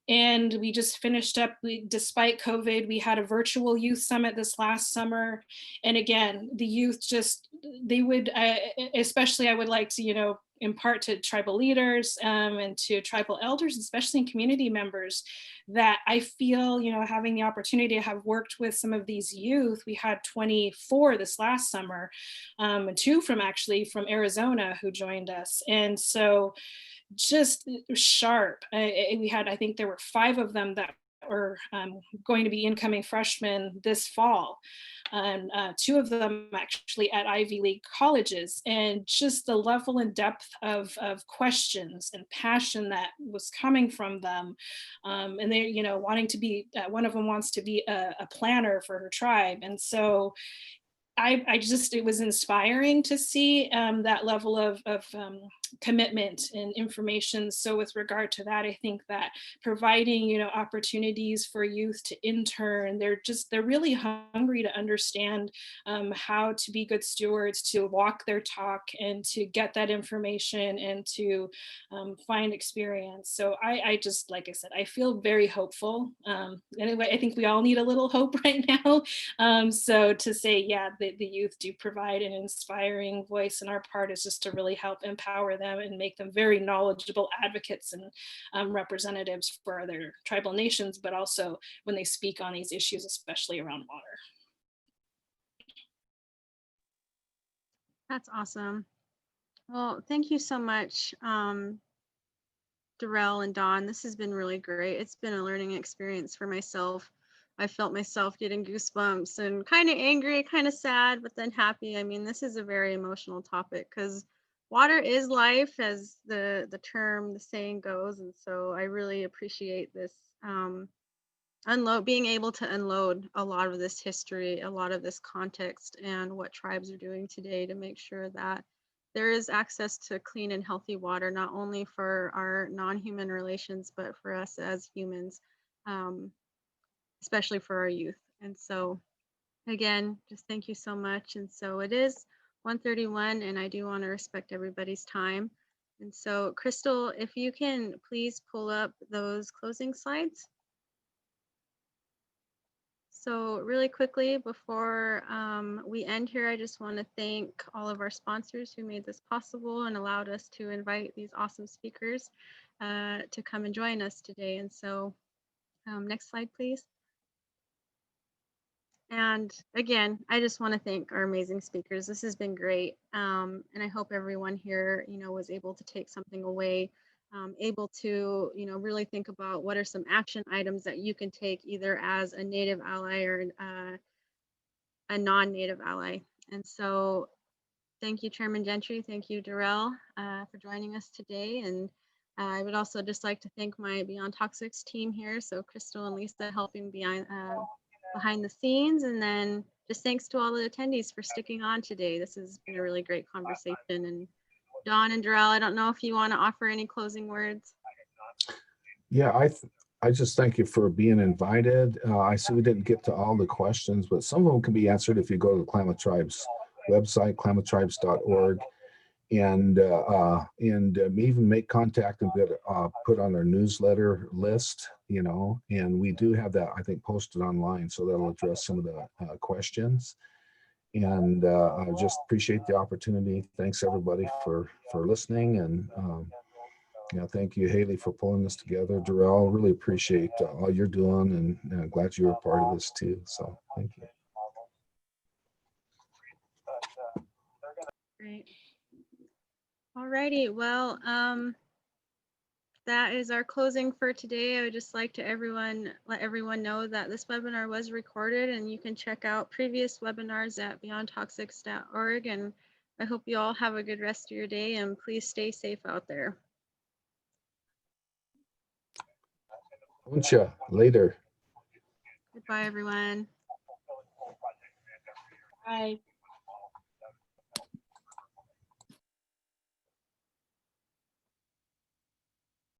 And we just finished up, despite COVID, we had a virtual youth summit this last summer. And again, the youth just, they would, especially I would like to, you know, impart to tribal leaders and to tribal elders, especially in community members, that I feel, you know, having the opportunity to have worked with some of these youth, we had 24 this last summer, and 2 from Arizona who joined us. And so just sharp. We had, I think there were 5 of them that were going to be incoming freshmen this fall. And 2 of them actually at Ivy League colleges, and just the level and depth of questions and passion that was coming from them. And they, you know, wanting to be, one of them wants to be a planner for her tribe. And so I just, it was inspiring to see that level of commitment and information. So with regard to that, I think that providing, you know, opportunities for youth to intern, they're really hungry to understand how to be good stewards, to walk their talk, and to get that information and to find experience. So I just, like I said, I feel very hopeful. Anyway, I think we all need a little hope right now. So to say, yeah, the youth do provide an inspiring voice, and our part is just to really help empower them and make them very knowledgeable advocates and representatives for their tribal nations, but also when they speak on these issues, especially around water. That's awesome. Well, thank you so much, Darrell and Don. This has been really great. It's been a learning experience for myself. I felt myself getting goosebumps and kind of angry, kind of sad, but then happy. I mean, this is a very emotional topic because water is life, as the saying goes. And so I really appreciate this being able to unload a lot of this history, a lot of this context, and what tribes are doing today to make sure that there is access to clean and healthy water, not only for our non-human relations, but for us as humans. Especially for our youth. And so again, just thank you so much. And so it is 1:31, and I do want to respect everybody's time. And so Crystal, if you can please pull up those closing slides. So really quickly before we end here, I just want to thank all of our sponsors who made this possible and allowed us to invite these awesome speakers to come and join us today. And so next slide, please. And again, I just want to thank our amazing speakers. This has been great. And I hope everyone here, you know, was able to take something away, able to, you know, really think about what are some action items that you can take either as a Native ally or a non-Native ally. And so thank you, Chairman Gentry. Thank you, Darrell, for joining us today. And I would also just like to thank my Beyond Toxics team here. So Crystal and Lisa helping behind the scenes, and then just thanks to all the attendees for sticking on today. This has been a really great conversation. And Don and Darrell, I don't know if you want to offer any closing words. Yeah, I just thank you for being invited. I see we didn't get to all the questions, but some of them can be answered if you go to the Klamath Tribes website, klamathtribes.org, and even make contact and get put on our newsletter list, you know, and we do have that, I think, posted online, so that'll address some of the questions. And I just appreciate the opportunity. Thanks everybody for listening, and Yeah, thank you, Haley, for pulling this together. Darrell, really appreciate all you're doing, and glad you were a part of this too. So thank you. Great. All righty. Well, that is our closing for today. I would just like to let everyone know that this webinar was recorded, and you can check out previous webinars at beyondtoxics.org. And I hope you all have a good rest of your day, and please stay safe out there. Uncha, later. Goodbye, everyone. Bye.